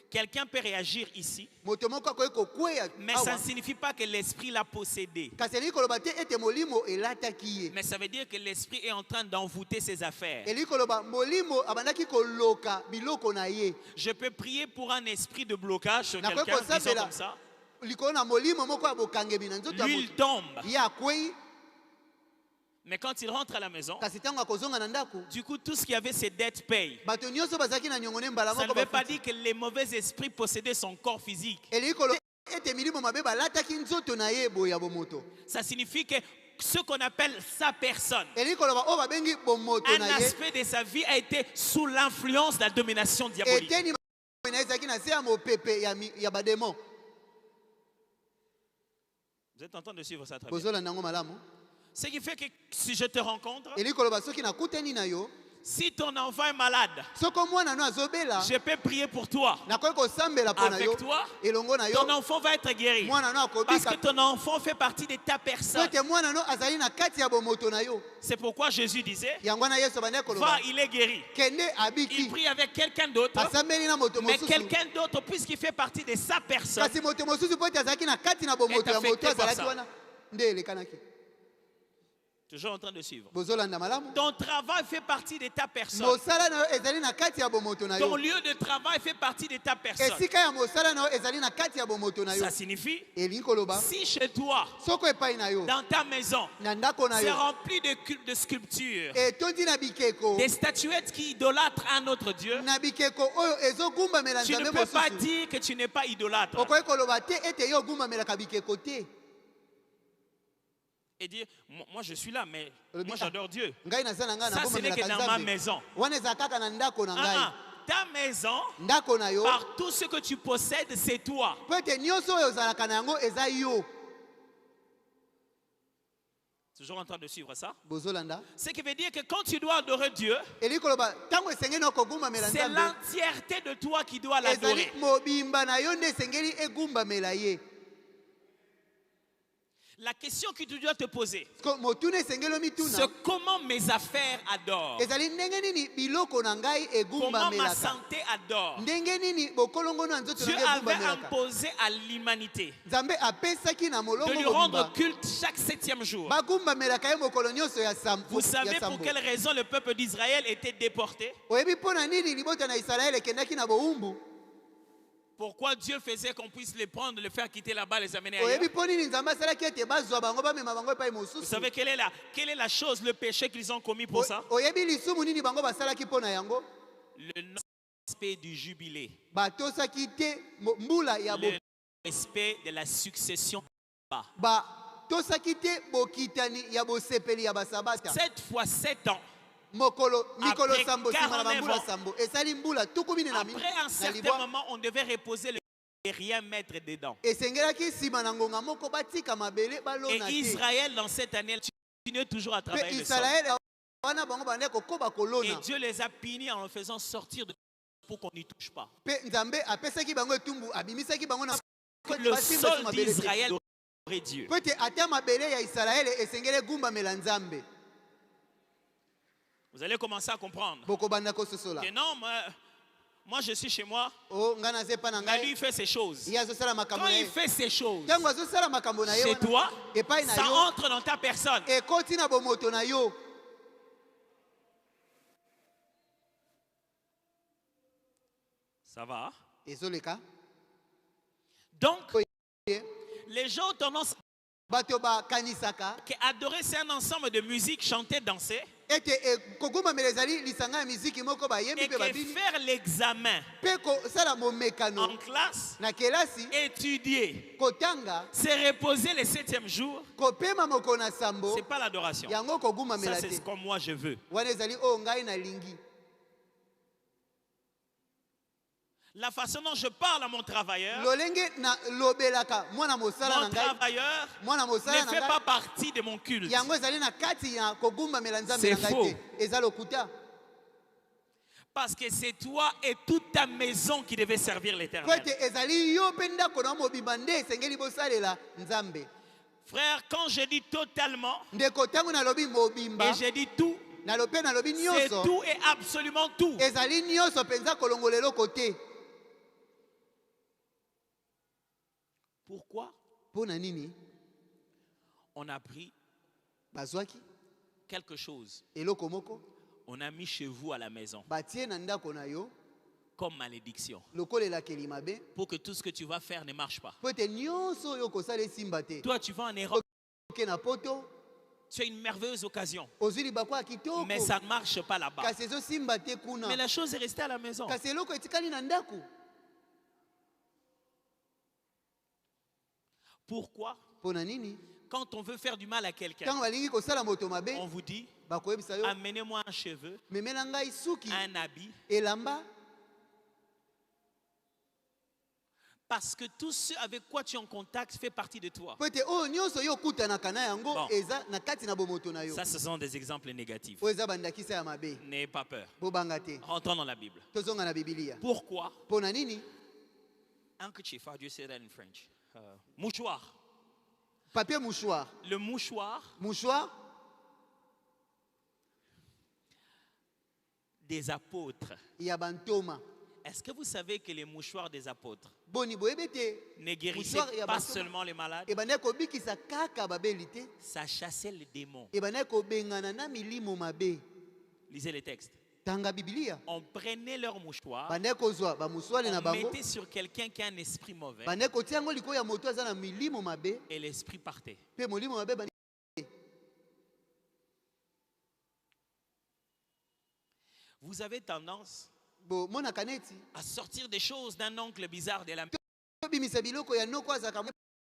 [SPEAKER 2] quelqu'un peut réagir ici,
[SPEAKER 3] moto moko akoki kokweya
[SPEAKER 2] mais ça
[SPEAKER 3] awa
[SPEAKER 2] ne signifie pas que l'esprit l'a possédé.
[SPEAKER 3] kasi elingi koloba te ete molimo elataki ye.
[SPEAKER 2] Mais ça veut dire que l'esprit est en train d'envoûter ses affaires.
[SPEAKER 3] elingi koloba molimo abandaki koloka biloko na ye.
[SPEAKER 2] Je peux prier pour un esprit de blocage sur
[SPEAKER 3] Nakoki
[SPEAKER 2] quelqu'un, disons
[SPEAKER 3] kosambela
[SPEAKER 2] comme ça.
[SPEAKER 3] likolo na molimo moko ya bokangemi na nzoto ya
[SPEAKER 2] L'huile
[SPEAKER 3] moto
[SPEAKER 2] tombe.
[SPEAKER 3] ye akwei
[SPEAKER 2] Mais quand il rentre à la maison,
[SPEAKER 3] kasi ntango akozonga na ndako
[SPEAKER 2] du coup, tout ce qui avait ses dettes paye.
[SPEAKER 3] bato nyonso bazalaki na nyongo ne mbala
[SPEAKER 2] Ça ne
[SPEAKER 3] moko
[SPEAKER 2] veut pas
[SPEAKER 3] bafuti.
[SPEAKER 2] dire que les mauvais esprits possédaient son corps physique.
[SPEAKER 3] elingi koloba ete milimo mabe balataki nzoto na ye boye ya bomoto.
[SPEAKER 2] Ça signifie que ce qu'on appelle sa personne,
[SPEAKER 3] Elingi koloba o babengi bomoto
[SPEAKER 2] un
[SPEAKER 3] na ye.
[SPEAKER 2] aspect de sa vie a été sous l'influence de la domination diabolique.
[SPEAKER 3] Eteni na ezaki na se ya mopepe ya bademon.
[SPEAKER 2] Vous êtes en train de suivre ça très bien.
[SPEAKER 3] Bozolanda ngo malamu.
[SPEAKER 2] Ce qui fait que si je te rencontre,
[SPEAKER 3] Elingi koloba soki nakutani na yo.
[SPEAKER 2] si ton enfant est malade,
[SPEAKER 3] Soko mwana no azobela.
[SPEAKER 2] je peux prier pour toi.
[SPEAKER 3] Nakoki kosambela pona yo.
[SPEAKER 2] Avec toi,
[SPEAKER 3] Elongo na yo.
[SPEAKER 2] ton enfant va être guéri.
[SPEAKER 3] Mwana no
[SPEAKER 2] Parce que
[SPEAKER 3] akobika.
[SPEAKER 2] ton enfant fait partie de ta personne.
[SPEAKER 3] Sote mwana no azali na kati ya bomoto na yo.
[SPEAKER 2] C'est pourquoi Jésus disait,
[SPEAKER 3] Yango na Yesu bande
[SPEAKER 2] va,
[SPEAKER 3] koloba.
[SPEAKER 2] il est guéri.
[SPEAKER 3] Kende
[SPEAKER 2] Il
[SPEAKER 3] abiki.
[SPEAKER 2] prie avec quelqu'un d'autre,
[SPEAKER 3] Asambeli na moto
[SPEAKER 2] mais
[SPEAKER 3] mosusu.
[SPEAKER 2] quelqu'un d'autre, puisqu'il fait partie de sa personne,
[SPEAKER 3] Kasi moto mosusu pote azalaki na kati na bomoto ya moto azalaki wana. Nde elekanaki.
[SPEAKER 2] toujours en train de suivre.
[SPEAKER 3] Bozolanda malamu.
[SPEAKER 2] Ton travail fait partie de ta personne.
[SPEAKER 3] Mosala na yo ezali na kati ya bomoto na
[SPEAKER 2] Ton
[SPEAKER 3] yo.
[SPEAKER 2] lieu de travail fait partie de ta personne.
[SPEAKER 3] Esika ya mosala na yo ezali na kati ya bomoto na yo.
[SPEAKER 2] Ça signifie,
[SPEAKER 3] Elingi koloba.
[SPEAKER 2] si chez toi,
[SPEAKER 3] Soko epai na yo.
[SPEAKER 2] dans ta maison,
[SPEAKER 3] Na ndako na
[SPEAKER 2] c'est
[SPEAKER 3] yo.
[SPEAKER 2] rempli de sculptures,
[SPEAKER 3] Etondi na bikeko.
[SPEAKER 2] des statuettes qui idolâtrent un autre Dieu,
[SPEAKER 3] Na bikeko oyo ezogumbamela
[SPEAKER 2] tu ne
[SPEAKER 3] nzambe
[SPEAKER 2] peux pas
[SPEAKER 3] mosusu.
[SPEAKER 2] dire que tu n'es pas idolâtre.
[SPEAKER 3] Okoki koloba te ete yo ogumbamelaka bikeko te.
[SPEAKER 2] Et dire, moi je suis là, mais
[SPEAKER 3] Olobi,
[SPEAKER 2] moi j'adore Dieu.
[SPEAKER 3] Ngai naza na ngai
[SPEAKER 2] Ça, ce n'est que
[SPEAKER 3] nabomelaka
[SPEAKER 2] dans ma
[SPEAKER 3] nzambe.
[SPEAKER 2] maison.
[SPEAKER 3] Wana eza kaka na ndako na ngai.
[SPEAKER 2] Ta maison,
[SPEAKER 3] Ndako na yo.
[SPEAKER 2] par tout ce que tu possèdes, c'est toi.
[SPEAKER 3] Po ete nyonso oyo ozalaka na yango eza yo.
[SPEAKER 2] Toujours en train de suivre ça.
[SPEAKER 3] Bozolanda.
[SPEAKER 2] Ce qui veut dire que quand tu dois adorer Dieu,
[SPEAKER 3] Elingi koloba ntango esengeli na okogumamela
[SPEAKER 2] c'est
[SPEAKER 3] nzambe.
[SPEAKER 2] l'entièreté de toi qui doit
[SPEAKER 3] Ezali
[SPEAKER 2] l'adorer.
[SPEAKER 3] mobimba na yo nde esengeli egumbamela ye.
[SPEAKER 2] La question que tu dois te poser,
[SPEAKER 3] Motuna esengeli
[SPEAKER 2] c'est
[SPEAKER 3] omituna.
[SPEAKER 2] comment mes affaires adorent,
[SPEAKER 3] Ezali ndenge nini biloko na ngai
[SPEAKER 2] comment ma
[SPEAKER 3] egumbamelaka.
[SPEAKER 2] santé adore.
[SPEAKER 3] Ndenge nini bokolongo na nzoto
[SPEAKER 2] Dieu
[SPEAKER 3] na ngai
[SPEAKER 2] avait
[SPEAKER 3] egumbamelaka.
[SPEAKER 2] imposé à l'humanité
[SPEAKER 3] Nzambe apesaki na
[SPEAKER 2] de
[SPEAKER 3] molongo
[SPEAKER 2] lui rendre
[SPEAKER 3] mobimba.
[SPEAKER 2] culte chaque 7e jour.
[SPEAKER 3] Bagumbamelaka ye mokolo nyonso ya
[SPEAKER 2] Vous savez pour
[SPEAKER 3] sambo.
[SPEAKER 2] quelle raison le peuple d'Israël était déporté?
[SPEAKER 3] Oyebi mpo na nini libota na Israele ekendaki na bowumbu?
[SPEAKER 2] Pourquoi Dieu faisait qu'on puisse les prendre, les faire quitter là-bas, les amener ailleurs?
[SPEAKER 3] Oyebi mpo nini Nzambe asalaki ete bazwa bango bamema bango epai
[SPEAKER 2] Vous
[SPEAKER 3] mosusu?
[SPEAKER 2] savez quelle est la chose, le péché qu'ils ont commis pour ça?
[SPEAKER 3] Oyebi lisumu nini bango basalaki mpo na yango?
[SPEAKER 2] Le non-respect du jubilé.
[SPEAKER 3] Batosaki te mbula ya
[SPEAKER 2] Le respect de la succession.
[SPEAKER 3] batosaki te bokitani ya bosepeli ya basabata.
[SPEAKER 2] 7 fois 7 ans.
[SPEAKER 3] Mikolo
[SPEAKER 2] Après
[SPEAKER 3] sambo nsima na
[SPEAKER 2] 49
[SPEAKER 3] bambula
[SPEAKER 2] ans.
[SPEAKER 3] sambo esali mbula tuku mine na
[SPEAKER 2] Après un
[SPEAKER 3] na
[SPEAKER 2] certain
[SPEAKER 3] libwa.
[SPEAKER 2] moment, on devait reposer le et rien mettre dedans.
[SPEAKER 3] Esengelaki nsima na ngonga moko batika mabele balona
[SPEAKER 2] Et
[SPEAKER 3] te.
[SPEAKER 2] Israël, dans cette année, continue toujours à
[SPEAKER 3] Pe
[SPEAKER 2] travailler le sol.
[SPEAKER 3] Israele wana bango bande kokoba
[SPEAKER 2] Et
[SPEAKER 3] kolona.
[SPEAKER 2] Dieu les a punis en le faisant sortir de pour qu'on n'y touche pas.
[SPEAKER 3] Pe Nzambe apesaki bango etumbu abimisaki bango na
[SPEAKER 2] Le sol d'Israël adorait Dieu.
[SPEAKER 3] Peut ata mabele ya Israele esengele gumbamela Nzambe.
[SPEAKER 2] Vous allez commencer à comprendre
[SPEAKER 3] Bokobanda kososola.
[SPEAKER 2] que non, moi je suis chez moi,
[SPEAKER 3] O ngana zepa na
[SPEAKER 2] mais lui
[SPEAKER 3] ngai.
[SPEAKER 2] il fait ses choses.
[SPEAKER 3] Yazo sala makambo
[SPEAKER 2] Quand
[SPEAKER 3] na
[SPEAKER 2] il
[SPEAKER 3] ye.
[SPEAKER 2] fait ses choses
[SPEAKER 3] Tango azo sala makambo na ye.
[SPEAKER 2] chez toi,
[SPEAKER 3] epai na
[SPEAKER 2] ça
[SPEAKER 3] yo.
[SPEAKER 2] entre dans ta personne.
[SPEAKER 3] Ekoti na bomoto na yo.
[SPEAKER 2] Ça va?
[SPEAKER 3] Ezoleka.
[SPEAKER 2] Donc, les gens ont tendance
[SPEAKER 3] Bato ba kanisaka.
[SPEAKER 2] à adorer, c'est un ensemble de musique, chanter, danser.
[SPEAKER 3] Ete kogumbamela ezali lisanga ya miziki moko bayembi
[SPEAKER 2] Et
[SPEAKER 3] pe
[SPEAKER 2] que
[SPEAKER 3] babini.
[SPEAKER 2] faire l'examen
[SPEAKER 3] Pe kosala momekano
[SPEAKER 2] en classe,
[SPEAKER 3] na kelasi.
[SPEAKER 2] étudier,
[SPEAKER 3] Kotanga.
[SPEAKER 2] se reposer le 7e jour,
[SPEAKER 3] Kopema moko na sambo.
[SPEAKER 2] c'est pas l'adoration.
[SPEAKER 3] Yango
[SPEAKER 2] Ça,
[SPEAKER 3] kogumbamela
[SPEAKER 2] c'est
[SPEAKER 3] te.
[SPEAKER 2] ce que moi je veux.
[SPEAKER 3] Wana ezali o ngai na lingi.
[SPEAKER 2] La façon dont je parle à mon travailleur,
[SPEAKER 3] Lolenge na lobelaka mwana mosala na
[SPEAKER 2] mon
[SPEAKER 3] ngai.
[SPEAKER 2] travailleur
[SPEAKER 3] Mwana mosala
[SPEAKER 2] ne
[SPEAKER 3] na
[SPEAKER 2] fait
[SPEAKER 3] ngai.
[SPEAKER 2] pas partie de mon culte.
[SPEAKER 3] Yango ezali na kati ya kogumbamela Nzambe
[SPEAKER 2] C'est
[SPEAKER 3] na ngai
[SPEAKER 2] faux.
[SPEAKER 3] te. Eza lokuta.
[SPEAKER 2] Parce que c'est toi et toute ta maison qui devait servir
[SPEAKER 3] Po
[SPEAKER 2] l'Éternel.
[SPEAKER 3] ete ezali yo mpe ndako na mobimba nde esengeli bosalela Nzambe.
[SPEAKER 2] Frère, quand je dis totalement,
[SPEAKER 3] Ndeko ntango nalobi mobimba
[SPEAKER 2] et je dis tout,
[SPEAKER 3] nalobi nalobi
[SPEAKER 2] c'est
[SPEAKER 3] nyonso.
[SPEAKER 2] tout et absolument tout.
[SPEAKER 3] Ezali nyonso mpenza kolongola eloko te.
[SPEAKER 2] Pourquoi
[SPEAKER 3] Mpo na nini
[SPEAKER 2] on a pris
[SPEAKER 3] bazwaki
[SPEAKER 2] quelque chose,
[SPEAKER 3] eloko moko
[SPEAKER 2] on a mis chez vous à la maison
[SPEAKER 3] batie na ndako na yo
[SPEAKER 2] comme malédiction
[SPEAKER 3] lokolelakeli mabe
[SPEAKER 2] pour que tout ce que tu vas faire ne marche pas.
[SPEAKER 3] po ete nyonso oyo okosala esimba te.
[SPEAKER 2] Toi, tu vas en Europe,
[SPEAKER 3] Oke na poto
[SPEAKER 2] tu as une merveilleuse occasion,
[SPEAKER 3] ozwi libakwa ya kitoko
[SPEAKER 2] mais ça ne marche pas là-bas.
[SPEAKER 3] kasi ezosimba te
[SPEAKER 2] Mais
[SPEAKER 3] kuna
[SPEAKER 2] la chose est restée à la maison.
[SPEAKER 3] kasi eloko etikali na ndako.
[SPEAKER 2] Pourquoi?
[SPEAKER 3] Pona nini?
[SPEAKER 2] Quand on veut faire du mal à quelqu'un,
[SPEAKER 3] Tango balingi kosala moto mabe,
[SPEAKER 2] on vous dit,
[SPEAKER 3] bakoyebisa yo,
[SPEAKER 2] amenez-moi un cheveu,
[SPEAKER 3] memela ngai suki,
[SPEAKER 2] un habit,
[SPEAKER 3] elamba,
[SPEAKER 2] parce que tout ce avec quoi tu es en contact fait partie de toi.
[SPEAKER 3] po ete oyo nyonso yo okutanaka na yango
[SPEAKER 2] Bon.
[SPEAKER 3] eza na kati na bomoto na yo.
[SPEAKER 2] Ça, ce sont des exemples négatifs.
[SPEAKER 3] Oyo eza bandakisa ya mabe.
[SPEAKER 2] N'ayez pas peur.
[SPEAKER 3] Bobanga te.
[SPEAKER 2] Rentrons dans la Bible.
[SPEAKER 3] Tozonga na Biblia.
[SPEAKER 2] Pourquoi?
[SPEAKER 3] Pona nini?
[SPEAKER 2] Handkerchief, how do you say that in French? Mouchoir.
[SPEAKER 3] Papier mouchoir.
[SPEAKER 2] Le mouchoir
[SPEAKER 3] Mouchoir
[SPEAKER 2] des apôtres.
[SPEAKER 3] ya bantoma.
[SPEAKER 2] Est-ce que vous savez que les mouchoirs des apôtres
[SPEAKER 3] Boni boyebe te.
[SPEAKER 2] ne guérissaient
[SPEAKER 3] Mouchoir ya
[SPEAKER 2] pas
[SPEAKER 3] bantoma.
[SPEAKER 2] seulement les malades,
[SPEAKER 3] Ebandaki kobikisa kaka babeli te.
[SPEAKER 2] ça chassait les démons.
[SPEAKER 3] Ebandaki kobengana na milimo mabe.
[SPEAKER 2] Lisez les textes.
[SPEAKER 3] Tanga Biblia.
[SPEAKER 2] On prenait leur mouchoir,
[SPEAKER 3] Bandaki kozwa ba mouchoir na
[SPEAKER 2] on
[SPEAKER 3] bango.
[SPEAKER 2] mettait sur quelqu'un qui a un esprit mauvais
[SPEAKER 3] Bandaki kotia yango likolo ya moto aza na milimo mabe.
[SPEAKER 2] et l'esprit partait.
[SPEAKER 3] Pe molimo mabe bani.
[SPEAKER 2] Vous avez tendance
[SPEAKER 3] Bo mona kaneti.
[SPEAKER 2] à sortir des choses d'un oncle bizarre de la
[SPEAKER 3] Bimisa biloko ya noko azaka.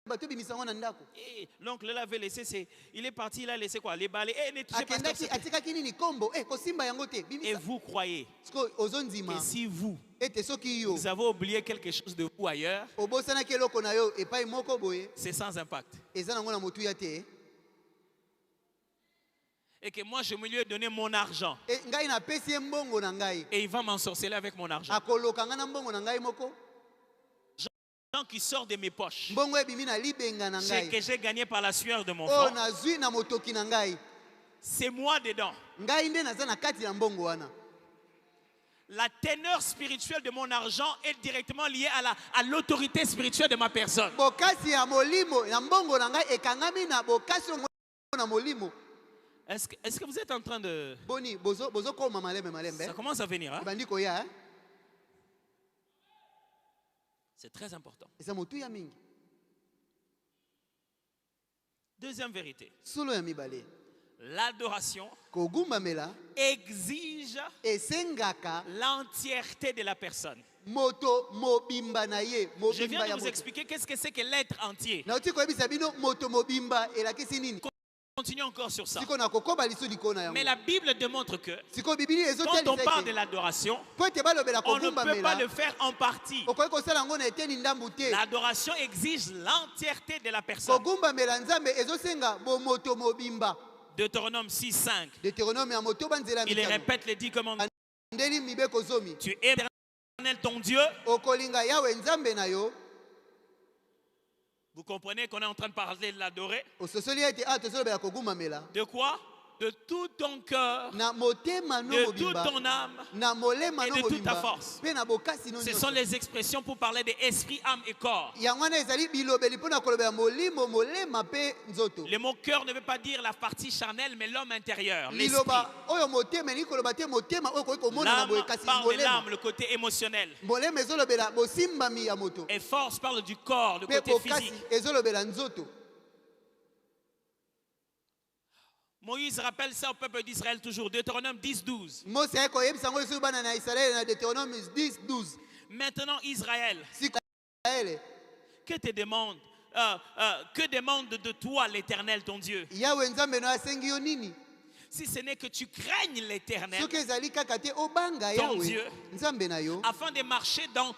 [SPEAKER 3] Bato bimisa ngona ndako.
[SPEAKER 2] Eh, l'oncle l'avait laissé, il est parti, il a laissé quoi? Les balais. Eh, ne touchez pas
[SPEAKER 3] Akendaki
[SPEAKER 2] ça.
[SPEAKER 3] atikaki nini kombo. Kosimba yango te.
[SPEAKER 2] Et
[SPEAKER 3] Bimisa.
[SPEAKER 2] vous croyez
[SPEAKER 3] Siko ozonzima.
[SPEAKER 2] que si vous,
[SPEAKER 3] Ete soki yo.
[SPEAKER 2] vous avez oublié quelque chose de vous ailleurs,
[SPEAKER 3] Obosanaki eloko na yo epai moko boye.
[SPEAKER 2] c'est sans impact.
[SPEAKER 3] Eza nango na motu ya te.
[SPEAKER 2] Et que moi, je me lui ai donné mon argent.
[SPEAKER 3] Ngai na pesi ye mbongo na ngai.
[SPEAKER 2] Et il va m'ensorceler avec mon argent.
[SPEAKER 3] Akoloka nga na mbongo na ngai moko.
[SPEAKER 2] L'argent qui sort de mes poches,
[SPEAKER 3] Mbongo ebimi na libenga na
[SPEAKER 2] que
[SPEAKER 3] ngai.
[SPEAKER 2] j'ai gagné par la sueur de mon
[SPEAKER 3] Oh
[SPEAKER 2] front,
[SPEAKER 3] nazwi na motoki na ngai.
[SPEAKER 2] c'est moi dedans.
[SPEAKER 3] Ngai nde naza na kati na mbongo wana.
[SPEAKER 2] La teneur spirituelle de mon argent est directement liée à l'autorité spirituelle de ma personne.
[SPEAKER 3] Bokasi ya molimo na mbongo na ngai ekangami na bokasi na molimo.
[SPEAKER 2] Est-ce que vous êtes en train de...
[SPEAKER 3] Boni bozo koma malembe malembe.
[SPEAKER 2] Ça commence à venir, hein?
[SPEAKER 3] Bandi koya.
[SPEAKER 2] C'est très important.
[SPEAKER 3] Eza motu ya mingi.
[SPEAKER 2] Deuxième vérité.
[SPEAKER 3] Solo ya mibale.
[SPEAKER 2] L'adoration
[SPEAKER 3] Kogumbamela
[SPEAKER 2] exige
[SPEAKER 3] esengaka
[SPEAKER 2] l'entièreté de la personne.
[SPEAKER 3] moto mobimba na ye.
[SPEAKER 2] Je viens
[SPEAKER 3] Mobimba
[SPEAKER 2] de
[SPEAKER 3] ya
[SPEAKER 2] vous
[SPEAKER 3] moto.
[SPEAKER 2] expliquer qu'est-ce que c'est que l'être entier.
[SPEAKER 3] Na uti koyebisa bino moto mobimba elakisi nini?
[SPEAKER 2] Continue encore sur ça.
[SPEAKER 3] Siko na kokoba lisu likona yango.
[SPEAKER 2] Mais la Bible démontre que
[SPEAKER 3] Siko Biblia
[SPEAKER 2] quand on parle de
[SPEAKER 3] ezotelisa
[SPEAKER 2] l'adoration,
[SPEAKER 3] po ete balobela
[SPEAKER 2] on ne peut pas
[SPEAKER 3] kogumbamela.
[SPEAKER 2] le faire en partie.
[SPEAKER 3] Okoki kosala yango na eteni ndambu te.
[SPEAKER 2] L'adoration exige l'entièreté de la personne.
[SPEAKER 3] Kogumbamela nzambe ezosenga bomoto mobimba.
[SPEAKER 2] Deutéronome 6:5.
[SPEAKER 3] Deutéronome ya moto banzela
[SPEAKER 2] Il
[SPEAKER 3] mitano.
[SPEAKER 2] répète les 10 commandements.
[SPEAKER 3] Ndeli mibeko zomi.
[SPEAKER 2] Tu es l'Éternel ton Dieu.
[SPEAKER 3] Okolinga yawe nzambe na yo.
[SPEAKER 2] Vous comprenez qu'on est en train de parler de l'adorer.
[SPEAKER 3] Ososoli ete tozolobela kogumbamela.
[SPEAKER 2] De quoi? De tout ton cœur,
[SPEAKER 3] Na motema no
[SPEAKER 2] de toute
[SPEAKER 3] mobimba.
[SPEAKER 2] ton âme.
[SPEAKER 3] Na molema
[SPEAKER 2] et
[SPEAKER 3] no
[SPEAKER 2] de toute ta
[SPEAKER 3] mobimba.
[SPEAKER 2] force.
[SPEAKER 3] Pe na bokasi no
[SPEAKER 2] Ce
[SPEAKER 3] nyonso.
[SPEAKER 2] sont les expressions pour parler de esprit, âme et corps.
[SPEAKER 3] Yango wana ezali bilobeli mpona kolobela molimo molema pe nzoto.
[SPEAKER 2] Le mot cœur ne veut pas dire la partie charnelle, mais l'homme intérieur, l'esprit.
[SPEAKER 3] Liloba oyo motema ni koloba te motema oyo koki komona na
[SPEAKER 2] L'âme
[SPEAKER 3] boye kasi
[SPEAKER 2] parle de
[SPEAKER 3] molema.
[SPEAKER 2] l'âme, le côté émotionnel.
[SPEAKER 3] Molema ezolobela bosimbami ya moto.
[SPEAKER 2] Et force parle du corps, le
[SPEAKER 3] Pe
[SPEAKER 2] côté
[SPEAKER 3] bokasi
[SPEAKER 2] physique.
[SPEAKER 3] ezolobela nzoto.
[SPEAKER 2] Moïse rappelle ça au peuple d'Israël toujours. Deutéronome 10:12.
[SPEAKER 3] Mose ayaki koyebisa yango lisusu bana na Israele na Deutéronome 10:12.
[SPEAKER 2] Maintenant, Israël,
[SPEAKER 3] Siko Israele
[SPEAKER 2] que demande de toi l'Éternel ton Dieu?
[SPEAKER 3] yawe nzambe no asengi yo nini?
[SPEAKER 2] Si ce n'est que tu craignes l'Éternel
[SPEAKER 3] Soki ezali kaka te obanga
[SPEAKER 2] Ton
[SPEAKER 3] yawe
[SPEAKER 2] Dieu.
[SPEAKER 3] nzambe na yo
[SPEAKER 2] afin de marcher dans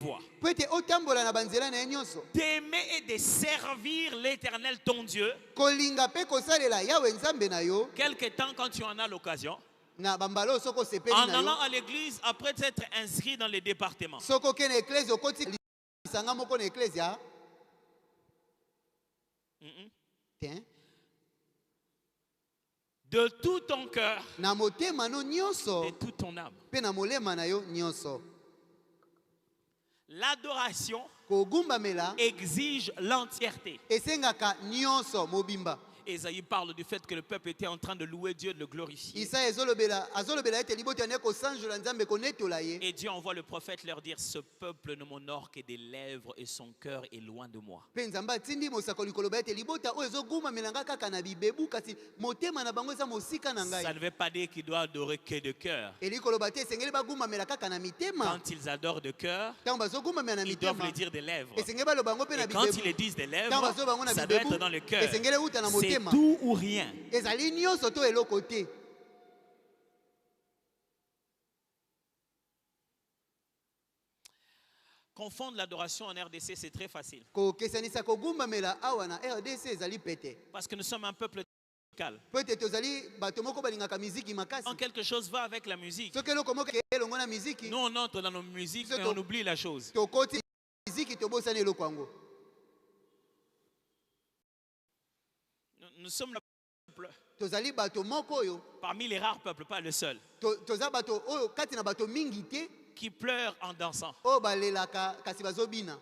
[SPEAKER 2] voie,
[SPEAKER 3] po ete otambola na banzela na ye nyonso.
[SPEAKER 2] d'aimer et de servir l'Éternel ton Dieu,
[SPEAKER 3] Kolinga pe kosalela yawe nzambe na yo
[SPEAKER 2] quelque temps quand tu en as l'occasion,
[SPEAKER 3] na bambala oyo soko osepeli
[SPEAKER 2] en
[SPEAKER 3] na yo.
[SPEAKER 2] allant à l'église après être inscrit dans les départements.
[SPEAKER 3] Soko okende na eklese okoti lisanga moko na eklese ya te.
[SPEAKER 2] De tout ton cœur,
[SPEAKER 3] Na motema no nyonso
[SPEAKER 2] de toute ton âme.
[SPEAKER 3] pe na molema na yo nyonso.
[SPEAKER 2] L'adoration
[SPEAKER 3] Kogumbamela
[SPEAKER 2] exige l'entièreté.
[SPEAKER 3] esengaka nyonso mobimba.
[SPEAKER 2] Ésaïe parle du fait que le peuple était en train de louer Dieu, de le glorifier.
[SPEAKER 3] Isaïe azolobela ete libota ne kosanjola nzambe konetola ye.
[SPEAKER 2] Et Dieu envoie le prophète leur dire, ce peuple ne m'honore que des lèvres et son cœur est loin de moi.
[SPEAKER 3] Pe nzambe atindi mosakoli koloba ete libota oyo ezogumamelanga kaka na bibebu kasi motema na bango eza mosika na ngai.
[SPEAKER 2] Ça ne veut pas dire qu'ils doivent adorer que de cœur.
[SPEAKER 3] Eli koloba te esengeli bagumamela kaka na mitema.
[SPEAKER 2] Quand ils adorent de cœur,
[SPEAKER 3] Ntango bazogumamela na
[SPEAKER 2] ils doivent
[SPEAKER 3] mitema
[SPEAKER 2] le dire des lèvres.
[SPEAKER 3] esengeli baloba yango mpe na
[SPEAKER 2] Et quand ils le
[SPEAKER 3] bibebu.
[SPEAKER 2] disent des lèvres,
[SPEAKER 3] Ntango bazoba yango na
[SPEAKER 2] ça doit
[SPEAKER 3] bibebu
[SPEAKER 2] être dans le cœur.
[SPEAKER 3] esengeli euta na
[SPEAKER 2] C'est
[SPEAKER 3] motema.
[SPEAKER 2] tout ou rien.
[SPEAKER 3] Ezali nyonso to eloko te.
[SPEAKER 2] Confondre l'adoration en RDC, c'est très facile.
[SPEAKER 3] Kokesanisa kogumamela awa na RDC ezali pete.
[SPEAKER 2] Parce que nous sommes un peuple musical.
[SPEAKER 3] Pete tozali bato moko balingaka miziki makasi.
[SPEAKER 2] Quand quelque chose va avec la musique,
[SPEAKER 3] Soki eloko moko elongo na miziki
[SPEAKER 2] nous on entre dans nos musiques et on oublie la chose.
[SPEAKER 3] tokoti miziki tobosani eloko yango.
[SPEAKER 2] Nous sommes le peuple,
[SPEAKER 3] Tozali bato moko oyo
[SPEAKER 2] parmi les rares peuples, pas le seul,
[SPEAKER 3] toza bato oyo kati na bato mingi te
[SPEAKER 2] qui pleure en dansant.
[SPEAKER 3] oyo balelaka kasi bazobina.